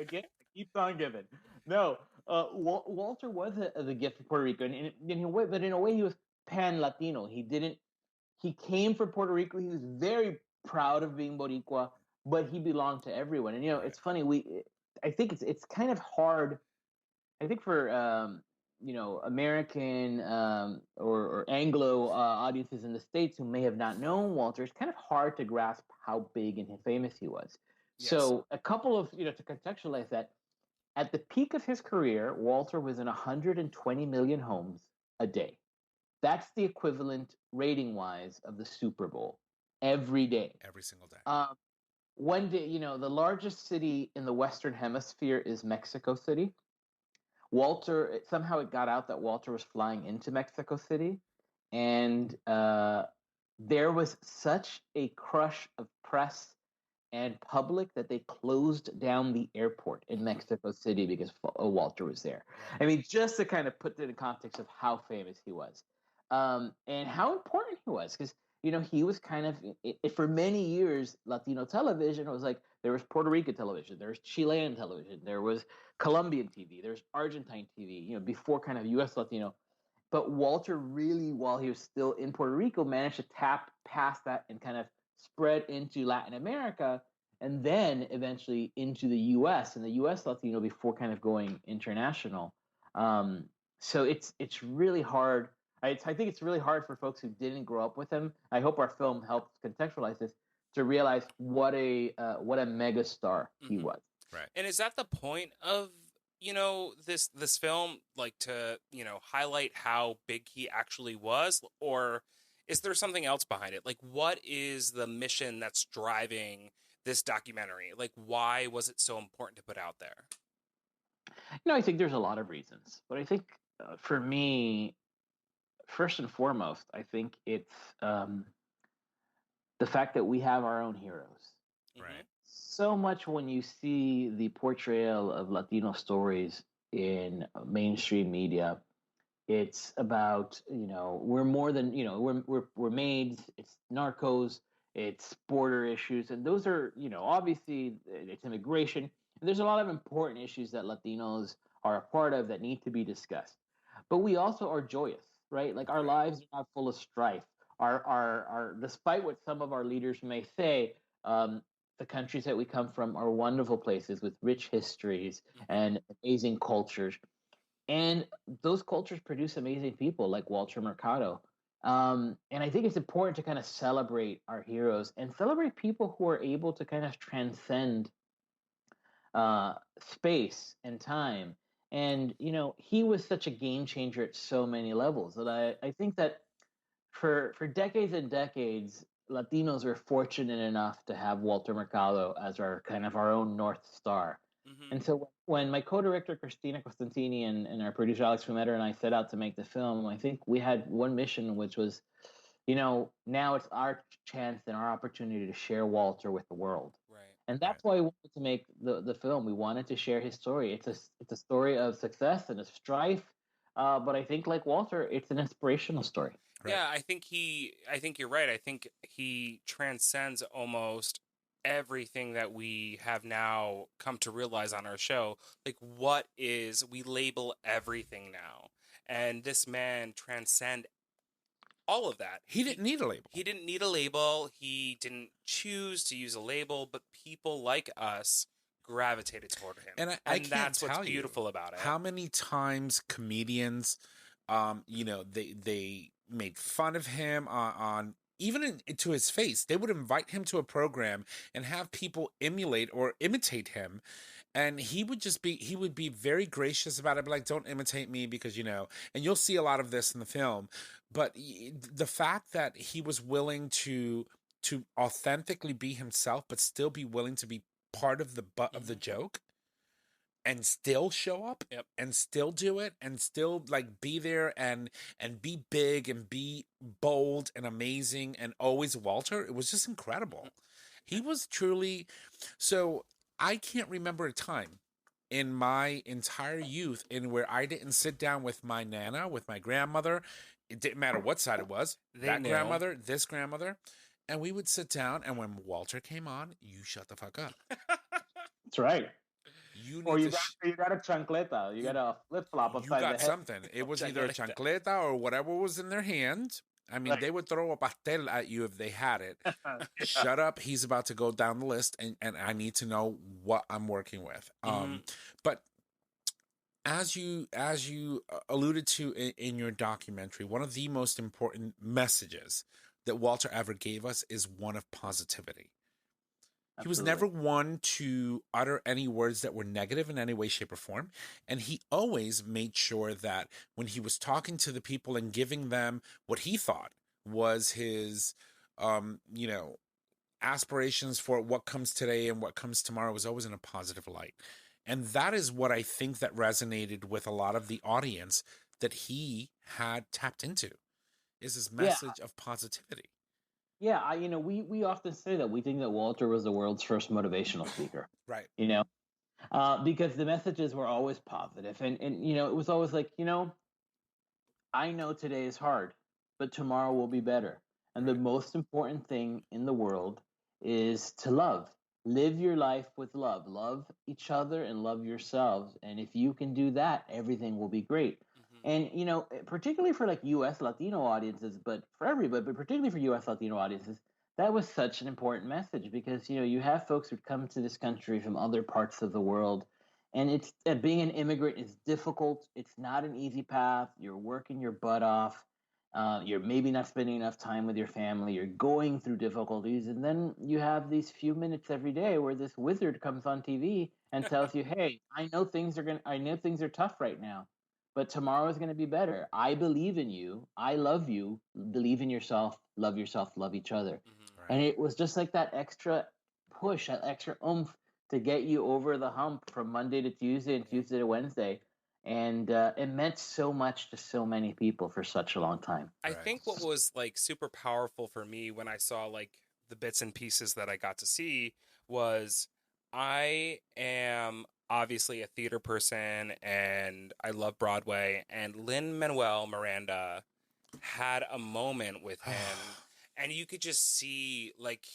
Keeps on giving. No, Walter was the gift of Puerto Rico, and in a way, he was pan-Latino. He came from Puerto Rico. He was very proud of being Boricua, but he belonged to everyone. And it's funny. I think it's kind of hard. I think for American or Anglo audiences in the States who may have not known Walter, it's kind of hard to grasp how big and famous he was. Yes. So a couple of, to contextualize that, at the peak of his career, Walter was in 120 million homes a day. That's the equivalent rating-wise of the Super Bowl every day. Every single day. One day, the largest city in the Western Hemisphere is Mexico City. Somehow it got out that Walter was flying into Mexico City, and there was such a crush of press and public that they closed down the airport in Mexico City because Walter was there. I mean, just to kind of put it in context of how famous he was, and how important he was, because he was kind of, for many years, Latino television was like, there was Puerto Rican television, there was Chilean television, there was Colombian TV, there's Argentine TV, before kind of U.S. Latino. But Walter really, while he was still in Puerto Rico, managed to tap past that and kind of spread into Latin America, and then eventually into the U.S. and the U.S. Latino before kind of going international. So it's really hard. I think it's really hard for folks who didn't grow up with him. I hope our film helps contextualize this to realize what a mega star he was. Right. And is that the point of this film, like, to highlight how big he actually was, or is there something else behind it? Like, what is the mission that's driving this documentary? Like, why was it so important to put out there? I think there's a lot of reasons, but I think for me, first and foremost, I think it's the fact that we have our own heroes. Right. so much when you see the portrayal of Latino stories in mainstream media. It's about, we're more than, we're maids, it's narcos, it's border issues, and those are, obviously it's immigration. And there's a lot of important issues that Latinos are a part of that need to be discussed. But we also are joyous, right? Like our Right. lives are not full of strife. Our despite what some of our leaders may say, the countries that we come from are wonderful places with rich histories Mhm. and amazing cultures, and those cultures produce amazing people like Walter Mercado. And I think it's important to kind of celebrate our heroes and celebrate people who are able to kind of transcend uh, space and time. And, he was such a game changer at so many levels that I think that for decades and decades, Latinos were fortunate enough to have Walter Mercado as our kind of our own North Star. Mhm. And so when my co-director Christina Costantini and our producer Alex Fumetter and I set out to make the film, I think we had one mission, which was, now it's our chance and our opportunity to share Walter with the world. Right. And Right. that's why we wanted to make the film. We wanted to share his story. It's a story of success and of strife, but I think like Walter, it's an inspirational story. Right. Yeah, I think you're right. I think he transcends almost everything that we have now come to realize on our show. Like we label everything now. And this man transcend all of that. He didn't need a label. He didn't need a label. He didn't choose to use a label, but people like us gravitated toward him. And I can't that's tell what's you beautiful about it. how many times comedians, they made fun of him on even to his face. They would invite him to a program and have people emulate or imitate him. And he would be very gracious about it, but like, don't imitate me because, and you'll see a lot of this in the film. But the fact that he was willing to authentically be himself, but still be willing to be part of the butt of the joke and still show up. Yep. And still do it and still like be there and be big and be bold and amazing and always Walter. It was just incredible. He was truly so. I can't remember a time in my entire youth in where I didn't sit down with my nana, with my grandmother. It didn't matter what side it was. They knew. Grandmother, this grandmother. And we would sit down, and when Walter came on, you shut the fuck up. That's right. You need Or you to got a chancleta. You got a flip flop you upside got the head. something. It was either a chancleta or whatever was in their hand. I mean, Right. they would throw a pastel at you if they had it. Shut up. He's about to go down the list, and I need to know what I'm working with. But as you alluded to in your documentary, one of the most important messages that Walter ever gave us is one of positivity. He was never one to utter any words that were negative in any way, shape, or form. And he always made sure that when he was talking to the people and giving them what he thought was his, aspirations for what comes today and what comes tomorrow was always in a positive light. And that is what I think that resonated with a lot of the audience that he had tapped into, is his message of positivity. Yeah, we often say that we think that Walter was the world's first motivational speaker. Right. Because the messages were always positive, and it was always like, I know today is hard, but tomorrow will be better. And the most important thing in the world is to love. Live your life with love. Love each other and love yourselves. And if you can do that, everything will be great. And, particularly for like US Latino audiences, but for everybody, but particularly for US Latino audiences, that was such an important message because, you have folks who come to this country from other parts of the world. And it's being an immigrant is difficult. It's not an easy path. You're working your butt off. You're maybe not spending enough time with your family. You're going through difficulties. And then you have these few minutes every day where this wizard comes on TV and tells you, hey, I know things are tough right now, but tomorrow is going to be better. I believe in you. I love you. Believe in yourself, love each other. Right. And it was just like that extra push, that extra oomph to get you over the hump from Monday to Tuesday and Tuesday to Wednesday. And it meant so much to so many people for such a long time. I think what was like super powerful for me when I saw like the bits and pieces that I got to see was I am obviously a theater person and I love Broadway, and Lin-Manuel Miranda had a moment with him and you could just see like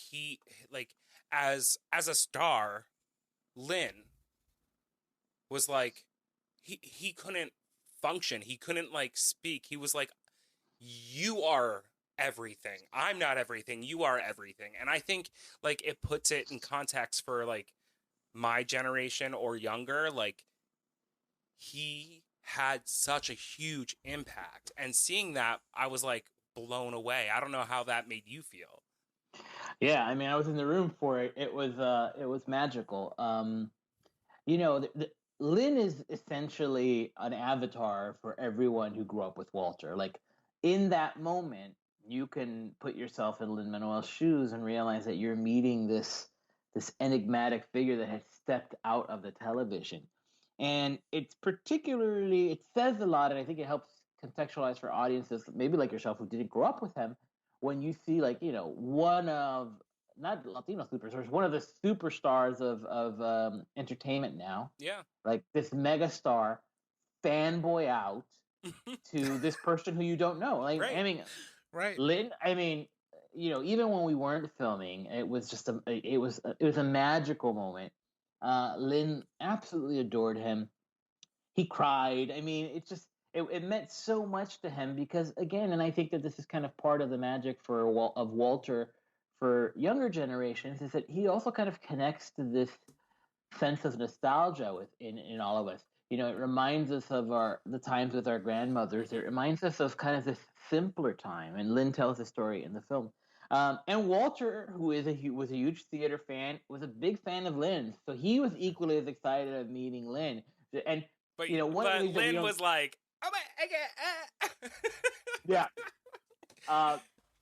as a star, Lin was like he couldn't function. He couldn't like speak. He was like, you are everything. I'm not everything. You are everything. And I think like it puts it in context for like my generation or younger. Like he had such a huge impact, and seeing that, I was like blown away. I don't know how that made you feel. Yeah, I mean, I was in the room for it. It was magical. Lynn is essentially an avatar for everyone who grew up with Walter. Like in that moment, you can put yourself in Lin-Manuel's shoes and realize that you're meeting this enigmatic figure that has stepped out of the television. And it says a lot, and I think it helps contextualize for audiences, maybe like yourself, who didn't grow up with him, when you see one of not Latino superstars, one of the superstars of entertainment now, Yeah. like this mega star, fanboy out to this person who you don't know. Like, Right. I mean, Right. Lynn. I mean, even when we weren't filming, it was just it was a magical moment. Lynn absolutely adored him. He cried. I mean, it meant so much to him because, again, and I think that this is kind of part of the magic of Walter for younger generations, is that he also kind of connects to this sense of nostalgia in all of us. It reminds us of the times with our grandmothers. It reminds us of kind of this simpler time. And Lynn tells the story in the film. And Walter, who was a huge theater fan, was a big fan of Lynn, so he was equally as excited of meeting Lynn. And But one of the things Lynn was like, oh my,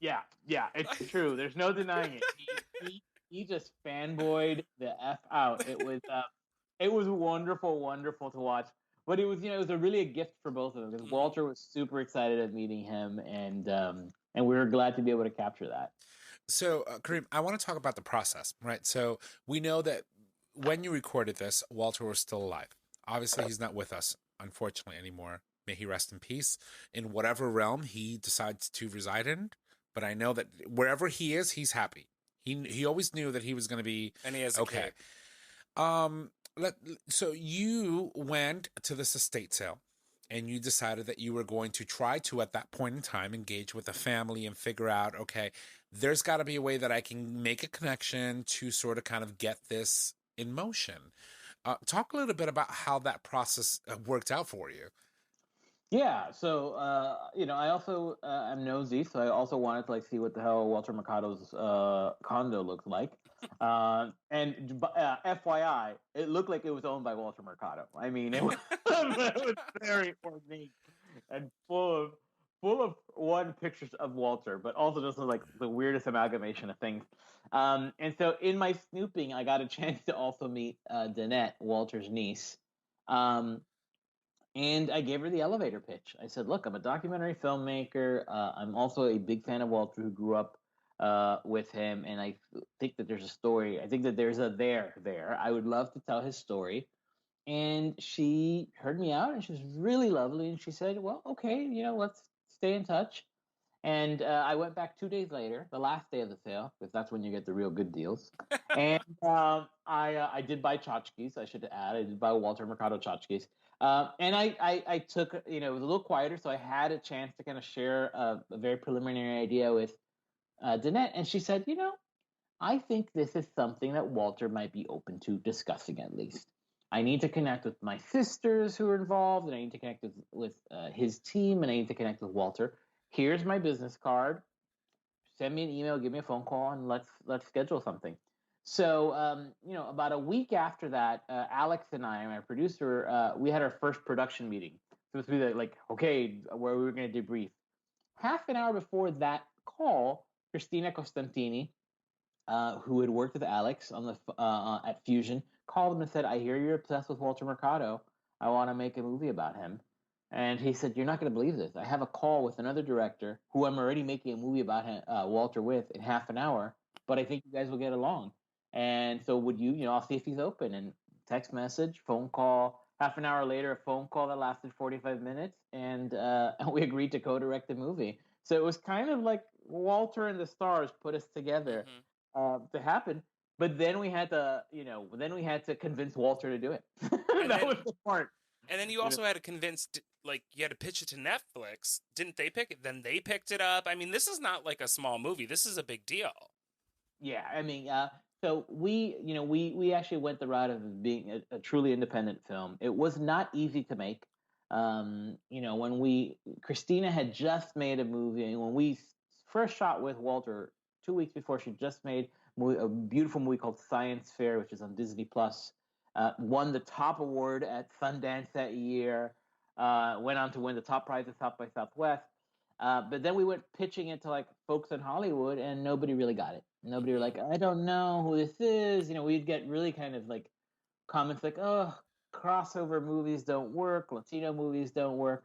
yeah, yeah, it's true. There's no denying it. He just fanboyed the F out. It was wonderful to watch. But it was really a gift for both of them, because Walter was super excited at meeting him, and we were glad to be able to capture that. So, Kareem, I want to talk about the process, right? So we know that when you recorded this, Walter was still alive. Obviously, he's not with us, unfortunately, anymore. May he rest in peace in whatever realm he decides to reside in. But I know that wherever he is, he's happy. He always knew that he was going to be and he has a okay. kid. So you went to this estate sale, and you decided that you were going to try to, at that point in time, engage with the family and figure out, okay, there's got to be a way that I can make a connection to sort of kind of get this in motion. Talk a little bit about how that process worked out for you. Yeah, so I also am nosy, so I also wanted to see what the hell Walter Mercado's condo looked like. And FYI, it looked like it was owned by Walter Mercado. I mean, it was, it was very ornate and full of one, pictures of Walter, but also just like the weirdest amalgamation of things. And so in my snooping, I got a chance to also meet Danette, Walter's niece. And I gave her the elevator pitch. I said, look, I'm a documentary filmmaker. I'm also a big fan of Walter, who grew up with him. And I think that there's a story. I think that there's a there. I would love to tell his story. And she heard me out, and she was really lovely. And she said, well, okay, let's stay in touch. And I went back 2 days later, the last day of the sale, because that's when you get the real good deals. And I did buy tchotchkes, I should add. I did buy Walter Mercado tchotchkes. And I took, it was a little quieter, so I had a chance to kind of share a very preliminary idea with Danette. And she said, I think this is something that Walter might be open to discussing, at least. I need to connect with my sisters who are involved, and I need to connect with his team, and I need to connect with Walter. Here's my business card. Send me an email, give me a phone call, and let's schedule something. So, about a week after that, Alex and I, my producer, we had our first production meeting. So it was like, okay, where we were going to debrief. Half an hour before that call, Christina Costantini, who had worked with Alex on the at Fusion, called him and said, I hear you're obsessed with Walter Mercado. I want to make a movie about him. And he said, you're not going to believe this. I have a call with another director who I'm already making a movie about him, Walter with, in half an hour, but I think you guys will get along. And so would you, I'll see if he's open. And text message, phone call, half an hour later, a phone call that lasted 45 minutes. And we agreed to co-direct the movie. So it was kind of like Walter and the stars put us together to happen. But then we had to, convince Walter to do it. That was the part. And then you also had to convince, you had to pitch it to Netflix. Didn't they pick it? Then they picked it up. I mean, this is not like a small movie. This is a big deal. Yeah, I mean, so we actually went the route of being a truly independent film. It was not easy to make. When Christina had just made a movie, and when we first shot with Walter 2 weeks before, she just made a beautiful movie called Science Fair, which is on Disney Plus. Won the top award at Sundance that year. Went on to win the top prize at South by Southwest. But then we went pitching it to like folks in Hollywood, and nobody really got it. Nobody were like, I don't know who this is. We'd get really kind of like comments like, oh, crossover movies don't work, Latino movies don't work.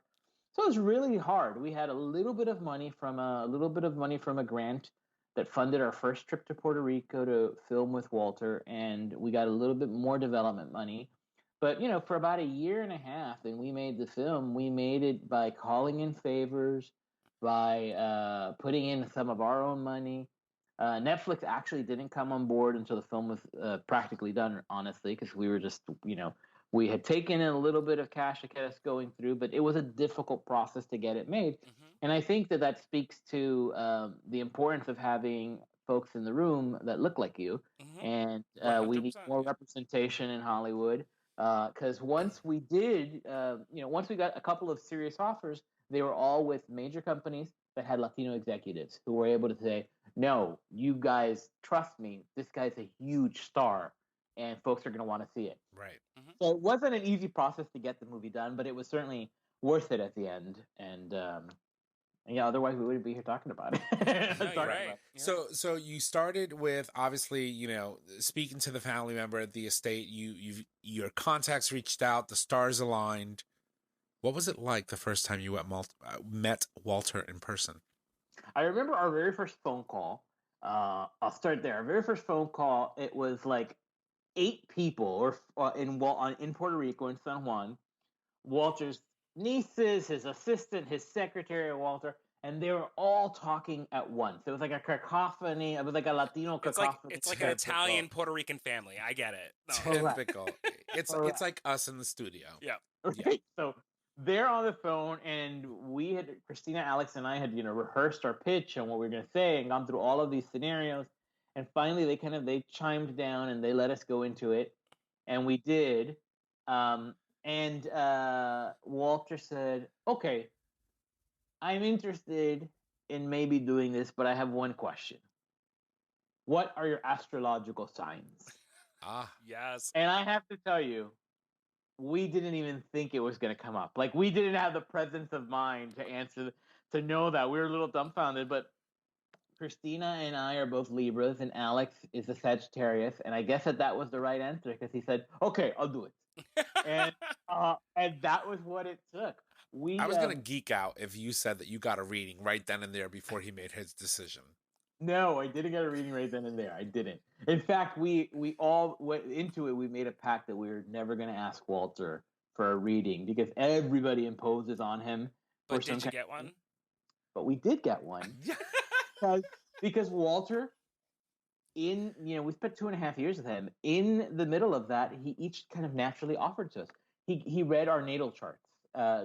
So it was really hard. We had a little bit of money from a grant that funded our first trip to Puerto Rico to film with Walter, and we got a little bit more development money. But for about a year and a half, then we made the film. We made it by calling in favors, by putting in some of our own money. Netflix actually didn't come on board until the film was practically done, honestly, because we were just, we had taken in a little bit of cash to get us going through, but it was a difficult process to get it made. And I think that speaks to the importance of having folks in the room that look like you. And we need more representation in Hollywood. Because once we did, once we got a couple of serious offers, they were all with major companies that had Latino executives who were able to say, no, you guys trust me. This guy's a huge star, and folks are going to want to see it. Right. So it wasn't an easy process to get the movie done, but it was certainly worth it at the end. And otherwise we wouldn't be here talking about it. No, you're right. Yeah. So you started with, obviously, speaking to the family member at the estate. Your contacts reached out, the stars aligned. What was it like the first time you met Walter in person? I remember our very first phone call. I'll start there. Our very first phone call, it was like 8 people in Puerto Rico, in San Juan. Walter's nieces, his assistant, his secretary, Walter, and they were all talking at once. It was like a cacophony. It was like a Latino cacophony. It's like an Italian Puerto Rican family. I get it. No. Typical. It's like us in the studio. Yeah. Right. Yeah. So they're on the phone, and Christina, Alex, and I had rehearsed our pitch and what we were going to say, and gone through all of these scenarios. And finally, they chimed down and they let us go into it, and we did. And Walter said, "Okay, I'm interested in maybe doing this, but I have one question. What are your astrological signs?" Yes. And I have to tell you, we didn't even think it was going to come up. Like, we didn't have the presence of mind to answer, to know that. We were a little dumbfounded, but Christina and I are both Libras, and Alex is a Sagittarius, and I guess that was the right answer, because he said, "Okay, I'll do it." and that was what it took. I was going to geek out if you said that you got a reading right then and there before he made his decision. No, I didn't get a reading right then and there. I didn't. In fact, we all went into it. We made a pact that we were never going to ask Walter for a reading, because everybody imposes on him. But did you get one? But we did get one. because Walter, we spent 2.5 years with him. In the middle of that, he each kind of naturally offered to us. He read our natal charts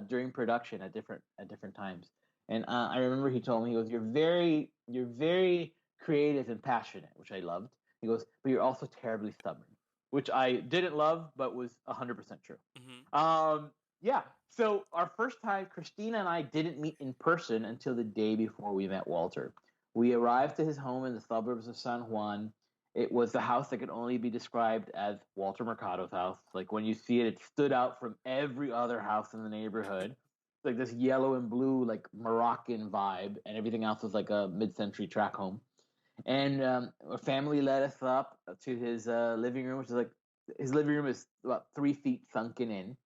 during production at different times. And I remember he told me, he goes, "You're very creative and passionate," which I loved. He goes, "But you're also terribly stubborn," which I didn't love, but was 100% true. Yeah. So our first time, Christina and I didn't meet in person until the day before we met Walter. We arrived to his home in the suburbs of San Juan. It was the house that could only be described as Walter Mercado's house. Like, when you see it, it stood out from every other house in the neighborhood. Like this yellow and blue, like Moroccan vibe, and everything else was like a mid-century track home. And our family led us up to his living room, which is like, his living room is about 3 feet sunken in.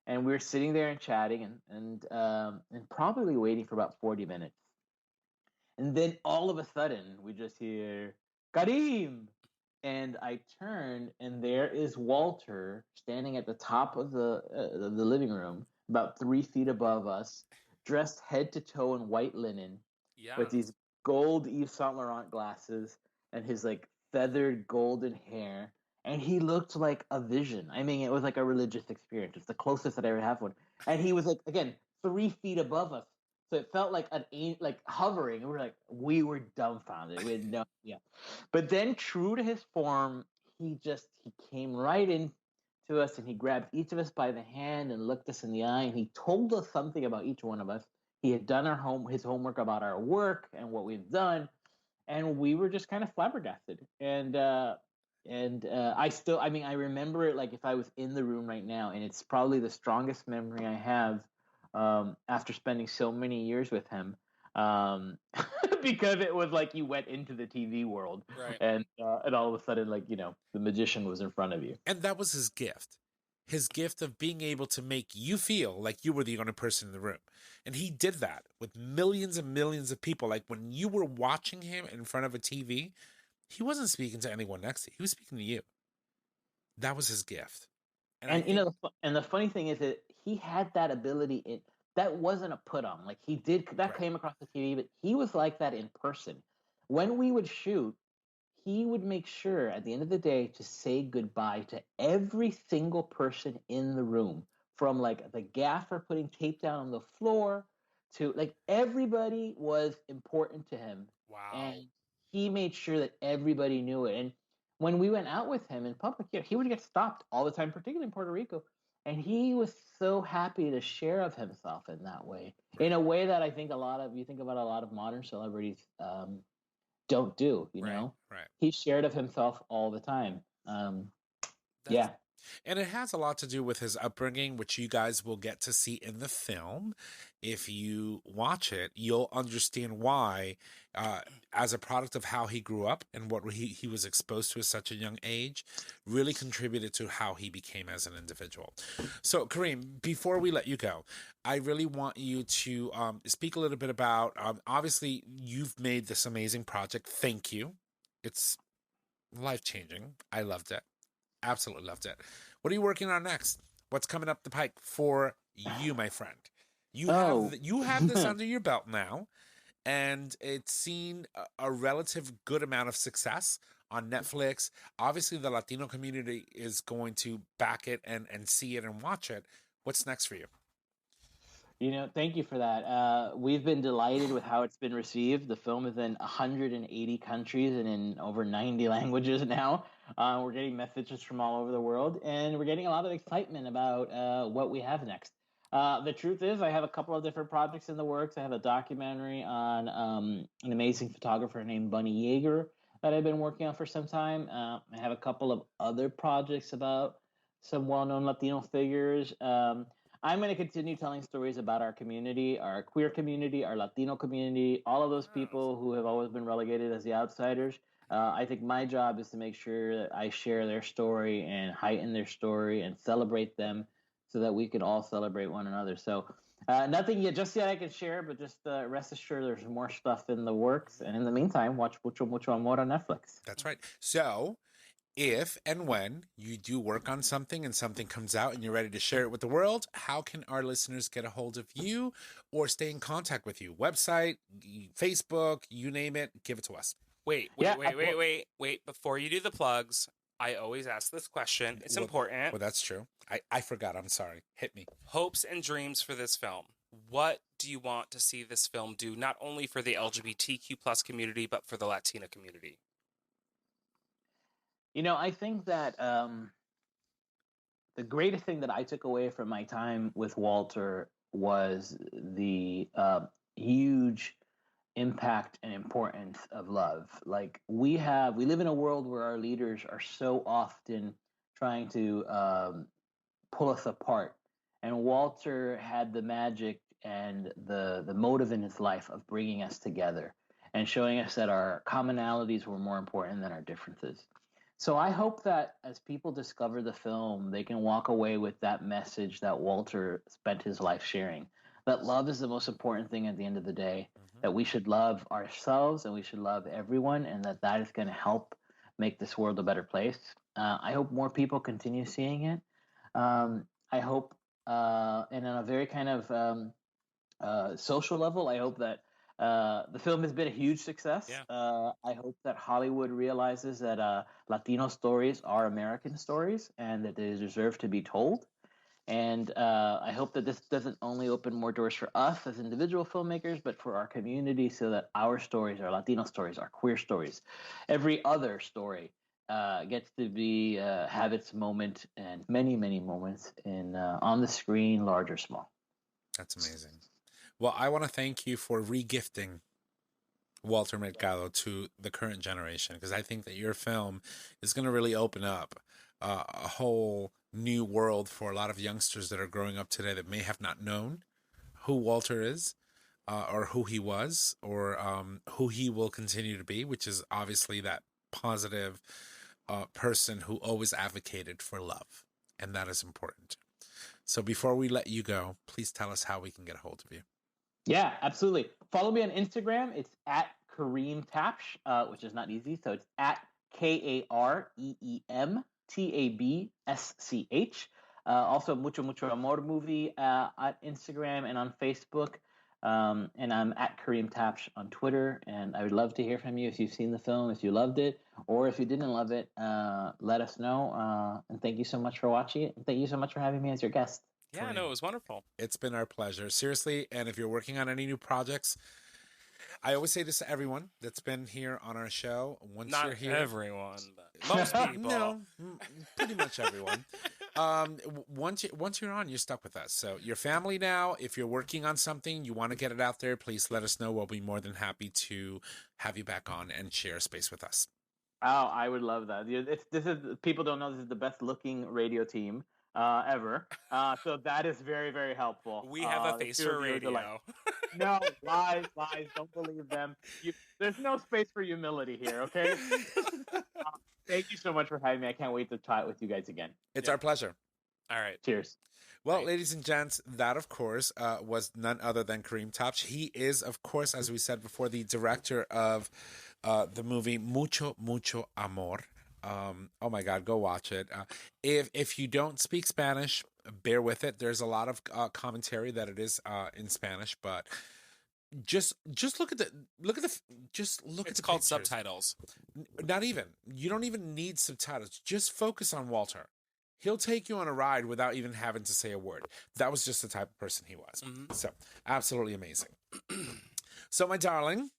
And we were sitting there and chatting and probably waiting for about 40 minutes. And then all of a sudden, we just hear, "Kareem!" And I turned, and there is Walter standing at the top of the living room, about 3 feet above us, dressed head to toe in white linen, with Yes. these gold Yves Saint Laurent glasses and his like feathered golden hair. And he looked like a vision. I mean, it was like a religious experience. It's the closest that I ever have one. And he was like, again, 3 feet above us. So it felt like like hovering. And we were dumbfounded. We had no, yeah. But then, true to his form, he came right in to us, and he grabbed each of us by the hand and looked us in the eye, and he told us something about each one of us. He had done his homework about our work and what we've done, and we were just kind of flabbergasted. I mean, I remember it like if I was in the room right now, and it's probably the strongest memory I have after spending so many years with him. Because it was like you went into the TV world, Right. and all of a sudden, like, you know, the magician was in front of you. And that was his gift. His gift of being able to make you feel like you were the only person in the room. And he did that with millions and millions of people. Like when you were watching him in front of a TV, he wasn't speaking to anyone next to you. He was speaking to you. That was his gift. And you know, and the funny thing is that he had that ability. That wasn't a put on. Like he did that Right. came across the TV, but he was like that in person. When we would shoot, he would make sure at the end of the day to say goodbye to every single person in the room, from like the gaffer putting tape down on the floor to like everybody was important to him. Wow. And he made sure that everybody knew it. And when we went out with him in public, yeah, he would get stopped all the time, particularly in Puerto Rico. And he was so happy to share of himself in that way, in a way that I think you think about a lot of modern celebrities don't do, you Right. know? Right. He shared of himself all the time. Yeah. And it has a lot to do with his upbringing, which you guys will get to see in the film. If you watch it, you'll understand why, as a product of how he grew up and what he was exposed to at such a young age, really contributed to how he became as an individual. So, Kareem, before we let you go, I really want you to speak a little bit about, obviously, you've made this amazing project. Thank you. It's life-changing. I loved it. Absolutely loved it. What are you working on next? What's coming up the pike for you, my friend? You have this under your belt now, and it's seen a relative good amount of success on Netflix. Obviously, the Latino community is going to back it and see it and watch it. What's next for you? You know, thank you for that. We've been delighted with how it's been received. The film is in 180 countries and in over 90 languages now. We're getting messages from all over the world, and we're getting a lot of excitement about what we have next. The truth is, I have a couple of different projects in the works. I have a documentary on an amazing photographer named Bunny Yeager that I've been working on for some time. I have a couple of other projects about some well-known Latino figures. I'm going to continue telling stories about our community, our queer community, our Latino community, all of those people who have always been relegated as the outsiders. I think my job is to make sure that I share their story and heighten their story and celebrate them so that we can all celebrate one another. So nothing yet I can share, but just rest assured there's more stuff in the works. And in the meantime, watch Mucho, Mucho Amor on Netflix. That's right. So, if and when you do work on something and something comes out and you're ready to share it with the world, how can our listeners get a hold of you or stay in contact with you? Website, Facebook, you name it, give it to us. Wait. Before you do the plugs, I always ask this question. It's important. Well, that's true. I forgot. I'm sorry. Hit me. Hopes and dreams for this film. What do you want to see this film do, not only for the LGBTQ plus community, but for the Latina community? You know, I think that the greatest thing that I took away from my time with Walter was the huge impact and importance of love. Like we live in a world where our leaders are so often trying to pull us apart, and Walter had the magic and the motive in his life of bringing us together and showing us that our commonalities were more important than our differences. So I hope that as people discover the film, they can walk away with that message that Walter spent his life sharing, that love is the most important thing at the end of the day, that we should love ourselves and we should love everyone, and that is going to help make this world a better place. I hope more people continue seeing it. I hope, and on a very kind of social level, I hope that the film has been a huge success. Yeah. I hope that Hollywood realizes that Latino stories are American stories and that they deserve to be told. And I hope that this doesn't only open more doors for us as individual filmmakers, but for our community, so that our stories, our Latino stories, our queer stories, every other story gets to be have its moment, and many, many moments in on the screen, large or small. That's amazing. Well, I want to thank you for regifting Walter Mercado to the current generation, because I think that your film is going to really open up a whole new world for a lot of youngsters that are growing up today that may have not known who Walter is, or who he was, or who he will continue to be, which is obviously that positive person who always advocated for love, and that is important. So before we let you go, please tell us how we can get a hold of you. Yeah, absolutely. Follow me on Instagram. It's at Kareem Tabsch, which is not easy. So it's at KareemTabsch. Also, Mucho Amor movie at Instagram and on Facebook. And I'm at Kareem Tabsch on Twitter. And I would love to hear from you if you've seen the film, if you loved it, or if you didn't love it. Let us know. And thank you so much for watching it. And thank you so much for having me as your guest. Yeah, no, it was wonderful. It's been our pleasure. Seriously, and if you're working on any new projects, I always say this to everyone that's been here on our show. Once Not you're here, everyone, but most people. No, pretty much everyone. Once you're on, you're stuck with us. So your family now. If you're working on something, you want to get it out there, please let us know. We'll be more than happy to have you back on and share space with us. Oh, I would love that. This is people don't know this is the best looking radio team ever. So that is very, very helpful. We have a face for radio. No, lies. Don't believe them. There's no space for humility here, okay? Thank you so much for having me. I can't wait to chat with you guys again. It's our pleasure. All right. Cheers. Well, ladies and gents, that, of course, was none other than Kareem Tabsch. He is, of course, as we said before, the director of the movie Mucho Amor. Oh my God, go watch it. If you don't speak Spanish, bear with it. There's a lot of commentary that it is in Spanish, but just look at the It's called subtitles. Not even. You don't even need subtitles. Just focus on Walter. He'll take you on a ride without even having to say a word. That was just the type of person he was. Mm-hmm. So, absolutely amazing. So, my darling,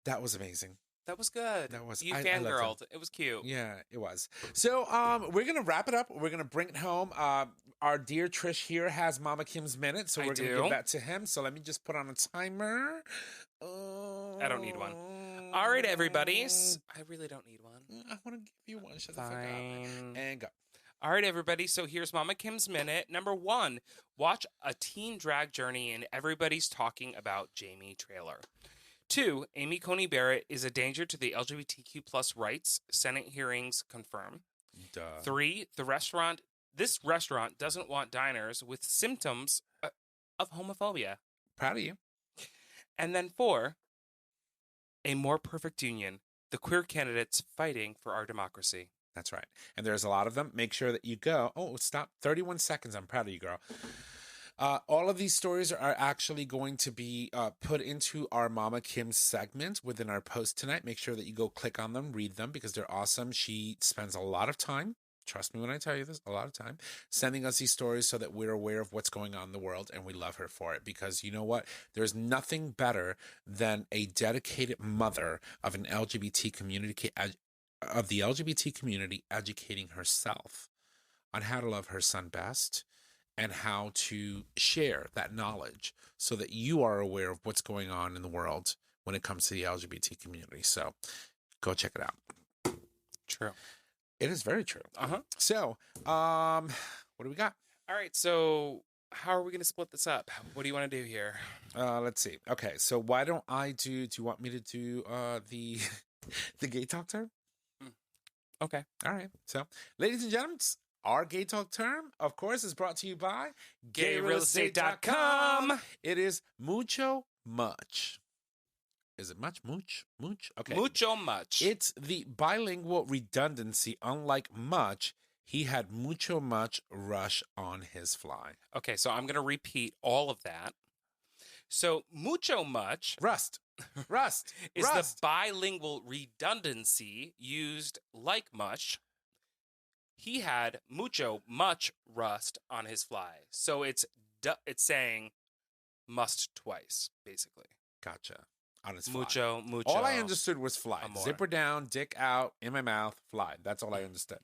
that was amazing. That was good. That was. You fangirled. It was cute. Yeah, it was. So, we're gonna wrap it up. We're gonna bring it home. Our dear Trish here has Mama Kim's minute, so we're gonna give that to him. So let me just put on a timer. I don't need one. All right, everybody. I really don't need one. I want to give you one. Shut the fuck up. And go. All right, everybody. So here's Mama Kim's minute. Number 1, watch a teen drag journey and everybody's talking about Jamie trailer. 2, Amy Coney Barrett is a danger to the LGBTQ plus rights. Senate hearings confirm. Duh. 3, this restaurant doesn't want diners with symptoms of homophobia. Proud of you. And then 4, a more perfect union. The queer candidates fighting for our democracy. That's right. And there's a lot of them. Make sure that you go. Oh, stop. 31 seconds. I'm proud of you, girl. All of these stories are actually going to be put into our Mama Kim segment within our post tonight. Make sure that you go click on them, read them, because they're awesome. She spends a lot of time, trust me when I tell you this, a lot of time, sending us these stories so that we're aware of what's going on in the world, and we love her for it. Because you know what? There's nothing better than a dedicated mother of an LGBT community, of the LGBT community, educating herself on how to love her son best, and how to share that knowledge so that you are aware of what's going on in the world when it comes to the LGBT community. So go check it out. True. It is very true. Uh-huh. So, what do we got? All right. So how are we going to split this up? What do you want to do here? Let's see. Okay. So why don't I do you want me to do the GayTalk term? Okay. All right. So, ladies and gentlemen, our GayTalk term, of course, is brought to you by GayRealEstate.com. It is mucho, much. Is it much? Mooch? Okay. Mucho much. It's the bilingual redundancy. Unlike much, he had mucho much rush on his fly. Okay, so I'm going to repeat all of that. So mucho much Rust. is the bilingual redundancy used like much. He had mucho much rust on his fly. So it's saying must twice, basically. Gotcha. On his fly. Mucho. All I understood was fly. Amor. Zipper down, dick out, in my mouth, fly. That's all I understood.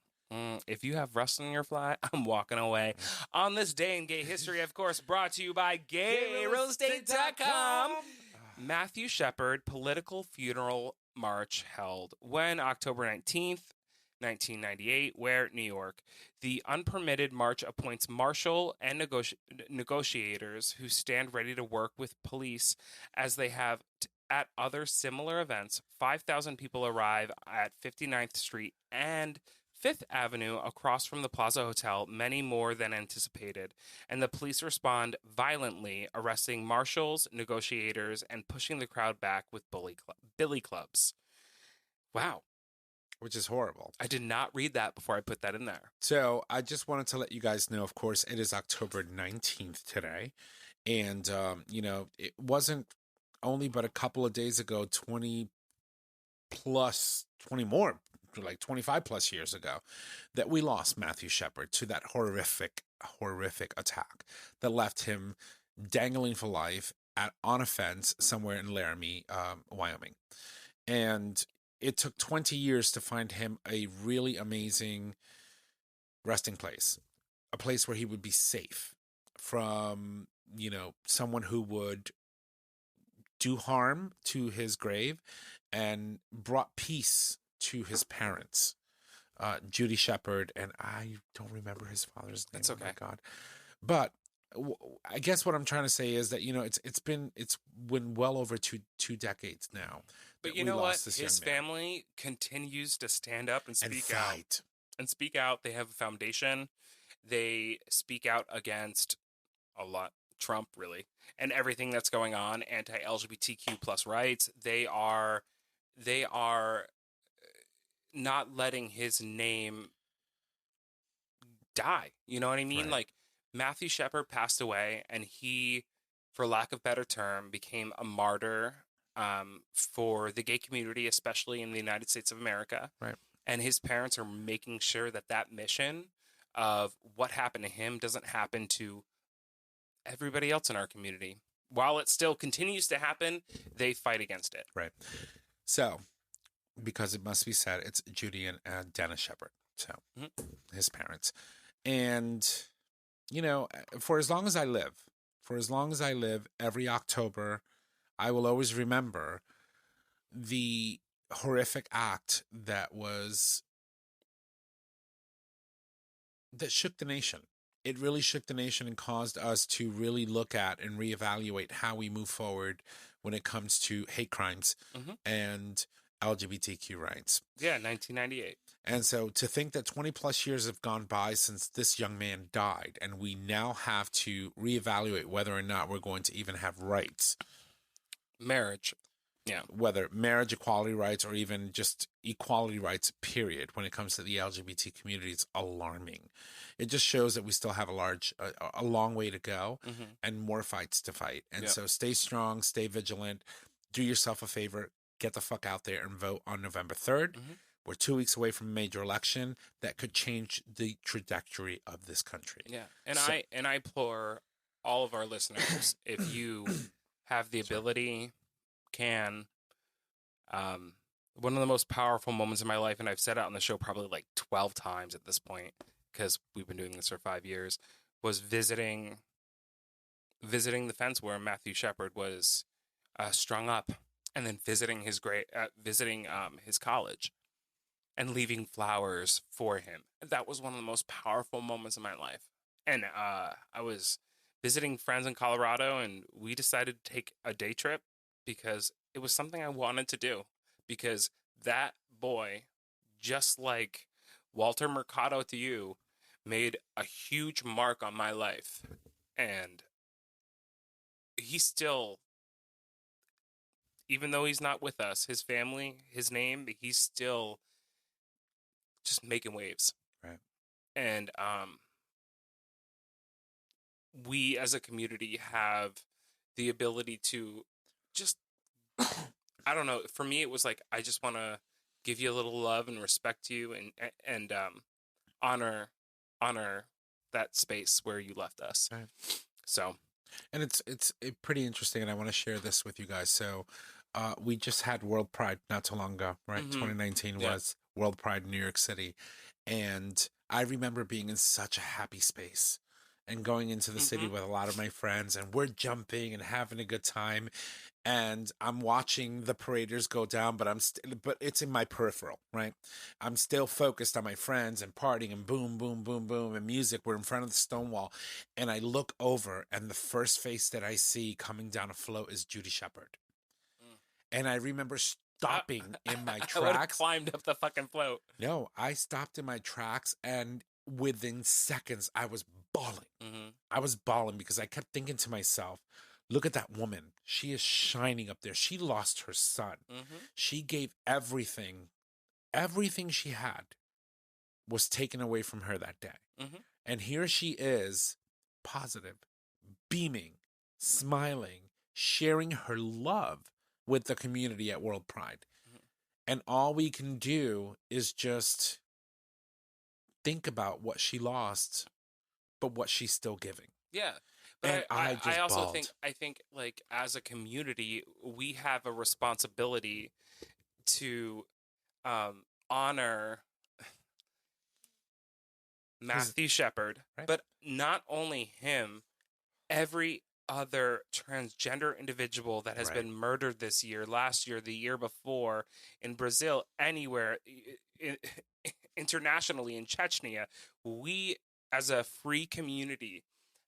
If you have rust on your fly, I'm walking away. On this day in gay history, of course, brought to you by GayRealEstate.com. Matthew Shepard political funeral march held when October 19th, 1998, where New York. The unpermitted march appoints marshal and negotiators who stand ready to work with police as they have at other similar events. 5,000 people arrive at 59th Street and 5th Avenue across from the Plaza Hotel, many more than anticipated, and the police respond violently, arresting marshals, negotiators, and pushing the crowd back with billy clubs. Wow. Which is horrible. I did not read that before I put that in there. So I just wanted to let you guys know, of course, it is October 19th today. And, it wasn't only but a couple of days ago, 20 more, like 25 plus years ago, that we lost Matthew Shepard to that horrific attack that left him dangling for life on a fence somewhere in Laramie, Wyoming. And it took 20 years to find him a really amazing resting place, a place where he would be safe from, someone who would do harm to his grave and brought peace to his parents, Judy Shepard, and I don't remember his father's name. That's okay. Oh my God. But I guess what I'm trying to say is that, it's been well over two decades now. But you know what? His family continues to stand up and speak out. And speak out. They have a foundation. They speak out against a lot. Trump, really, and everything that's going on, anti-LGBTQ plus rights. They are not letting his name die. You know what I mean? Right. Like, Matthew Shepard passed away, and he, for lack of better term, became a martyr for the gay community, especially in the United States of America. Right. And his parents are making sure that mission of what happened to him doesn't happen to everybody else in our community. While it still continues to happen, they fight against it. Right. So, because it must be said, it's Judy and Dennis Shepard. So, his parents. And, for as long as I live, every October, I will always remember the horrific act that shook the nation. It really shook the nation and caused us to really look at and reevaluate how we move forward when it comes to hate crimes and LGBTQ rights. Yeah, 1998. And so to think that 20 plus years have gone by since this young man died, and we now have to reevaluate whether or not we're going to even have rights. Marriage. Yeah. Whether marriage equality rights or even just equality rights, period, when it comes to the LGBT community, it's alarming. It just shows that we still have a long way to go and more fights to fight. And so stay strong, stay vigilant, do yourself a favor, get the fuck out there and vote on November 3rd. We're 2 weeks away from a major election that could change the trajectory of this country. Yeah. And I implore all of our listeners, if you have the ability, one of the most powerful moments in my life, and I've said it on the show probably like 12 times at this point, because we've been doing this for 5 years, was visiting the fence where Matthew Shepard was strung up, and then visiting his college and leaving flowers for him. That was one of the most powerful moments in my life. And I was visiting friends in Colorado, and we decided to take a day trip because it was something I wanted to do, because that boy, just like Walter Mercado to you, made a huge mark on my life. And he still, even though he's not with us, his family, his name, he's still just making waves. Right. And we as a community have the ability to just, I don't know, for me it was like, I just want to give you a little love and respect you and honor that space where you left us. Right. So, and it's pretty interesting, and I want to share this with you guys. So we just had World Pride not too long ago, right? 2019 was World Pride in New York City, and I remember being in such a happy space and going into the city with a lot of my friends, and we're jumping and having a good time. And I'm watching the paraders go down, but but it's in my peripheral, right? I'm still focused on my friends and partying and boom, boom, boom, boom, and music. We're in front of the Stonewall, and I look over, and the first face that I see coming down a float is Judy Shepard. And I remember stopping in my tracks. I would have climbed up the fucking float. No, I stopped in my tracks, and within seconds, I was bawling. I was bawling because I kept thinking to myself, look at that woman. She is shining up there. She lost her son. She gave everything. Everything she had was taken away from her that day. And here she is, positive, beaming, smiling, sharing her love with the community at World Pride. And all we can do is just think about what she lost, but what she's still giving. Yeah. But And I also bawled. think like as a community, we have a responsibility to honor Matthew Shepard, right. but not only him, every other transgender individual that has Right. been murdered this year, last year, the year before, in Brazil, anywhere, internationally, in Chechnya. We, as a free community,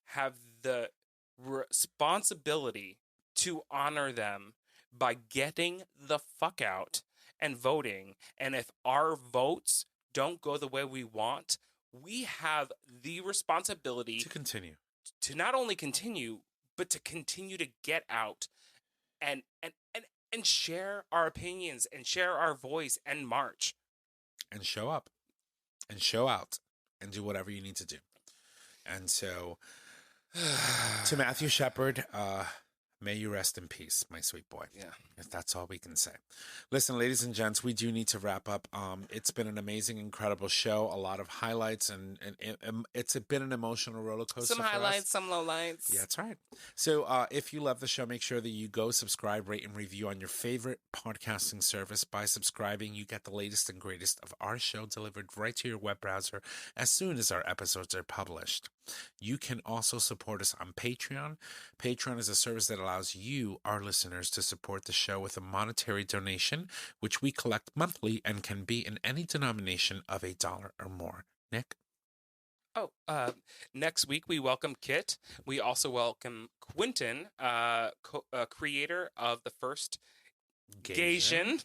have the responsibility to honor them by getting the fuck out and voting. And if our votes don't go the way we want, we have the responsibility To continue. to not only continue, but to continue to get out and share our opinions and share our voice and march. And show up. And show out. And do whatever you need to do. And so, to Matthew Shepard, may you rest in peace, my sweet boy. Yeah. If that's all we can say. Listen, ladies and gents, we do need to wrap up. It's been an amazing, incredible show. A lot of highlights, and it's been an emotional roller coaster. Some for highlights, us. some lowlights. Yeah, that's right. So if you love the show, make sure that you go subscribe, rate, and review on your favorite podcasting service. By subscribing, you get the latest and greatest of our show delivered right to your web browser as soon as our episodes are published. You can also support us on Patreon. Patreon is a service that allows you, our listeners, to support the show with a monetary donation, which we collect monthly and can be in any denomination of $1 or more. Nick? Oh, next week we welcome Kit. We also welcome Quentin, creator of the first Gaysian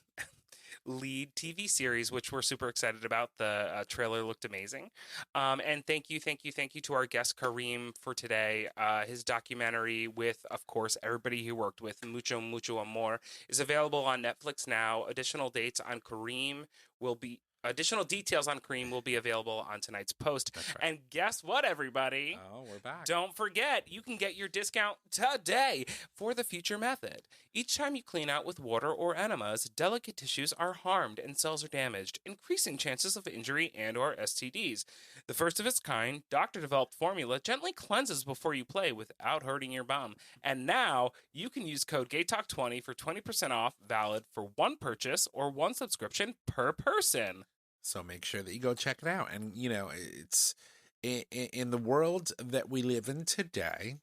lead TV series, which we're super excited about. The trailer looked amazing. And thank you to our guest Kareem for today. His documentary with, of course, everybody he worked with, Mucho, Amor, is available on Netflix now. Additional details on Kareem will be available on tonight's post. That's right. And guess what, everybody? Oh, we're back. Don't forget, you can get your discount today for the Future Method. Each time you clean out with water or enemas, delicate tissues are harmed and cells are damaged, increasing chances of injury and or STDs. The first of its kind, doctor-developed formula gently cleanses before you play without hurting your bum. And now, you can use code GayTalk20 for 20% off, valid for one purchase or one subscription per person. So make sure that you go check it out. And, you know, it's in the world that we live in today,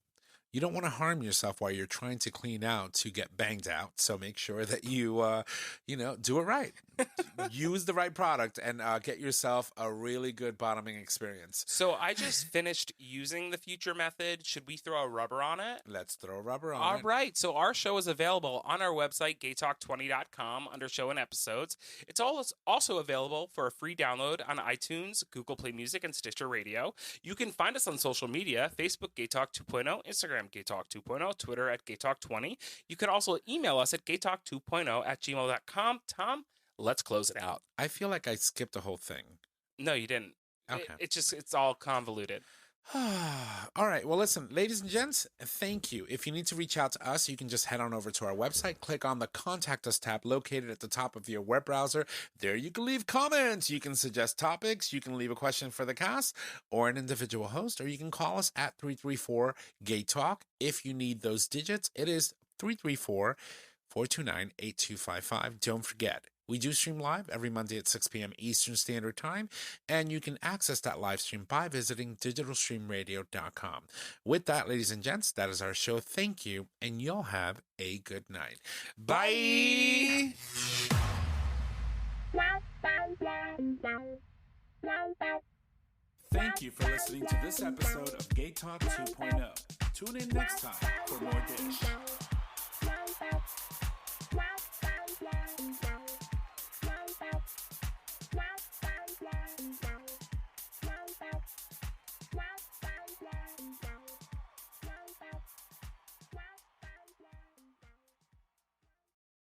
you don't want to harm yourself while you're trying to clean out to get banged out. So make sure that you, do it right. Use the right product and get yourself a really good bottoming experience. So I just finished using the Future Method. Should we throw a rubber on it? Let's throw rubber on All it. right. So our show is available on our website, gaytalk20.com, under show and episodes. It's also available for a free download on iTunes, Google Play Music, and Stitcher Radio. You can find us on social media, Facebook, GayTalk 2.0, Instagram, Instagram, GayTalk 2.0, Twitter at GayTalk20. You can also email us at gaytalk2.0@gmail.com. Tom, let's close it out. I feel like I skipped the whole thing. No, you didn't. Okay. It's all convoluted. All right. Well, listen, ladies and gents, thank you. If you need to reach out to us, you can just head on over to our website, click on the Contact Us tab located at the top of your web browser. There you can leave comments. You can suggest topics. You can leave a question for the cast or an individual host, or you can call us at 334-GAY-TALK. If you need those digits, it is 334-429-8255. Don't forget, we do stream live every Monday at 6 p.m. Eastern Standard Time, and you can access that live stream by visiting digitalstreamradio.com. With that, ladies and gents, that is our show. Thank you, and y'all have a good night. Bye! Thank you for listening to this episode of Gay Talk 2.0. Tune in next time for more dish.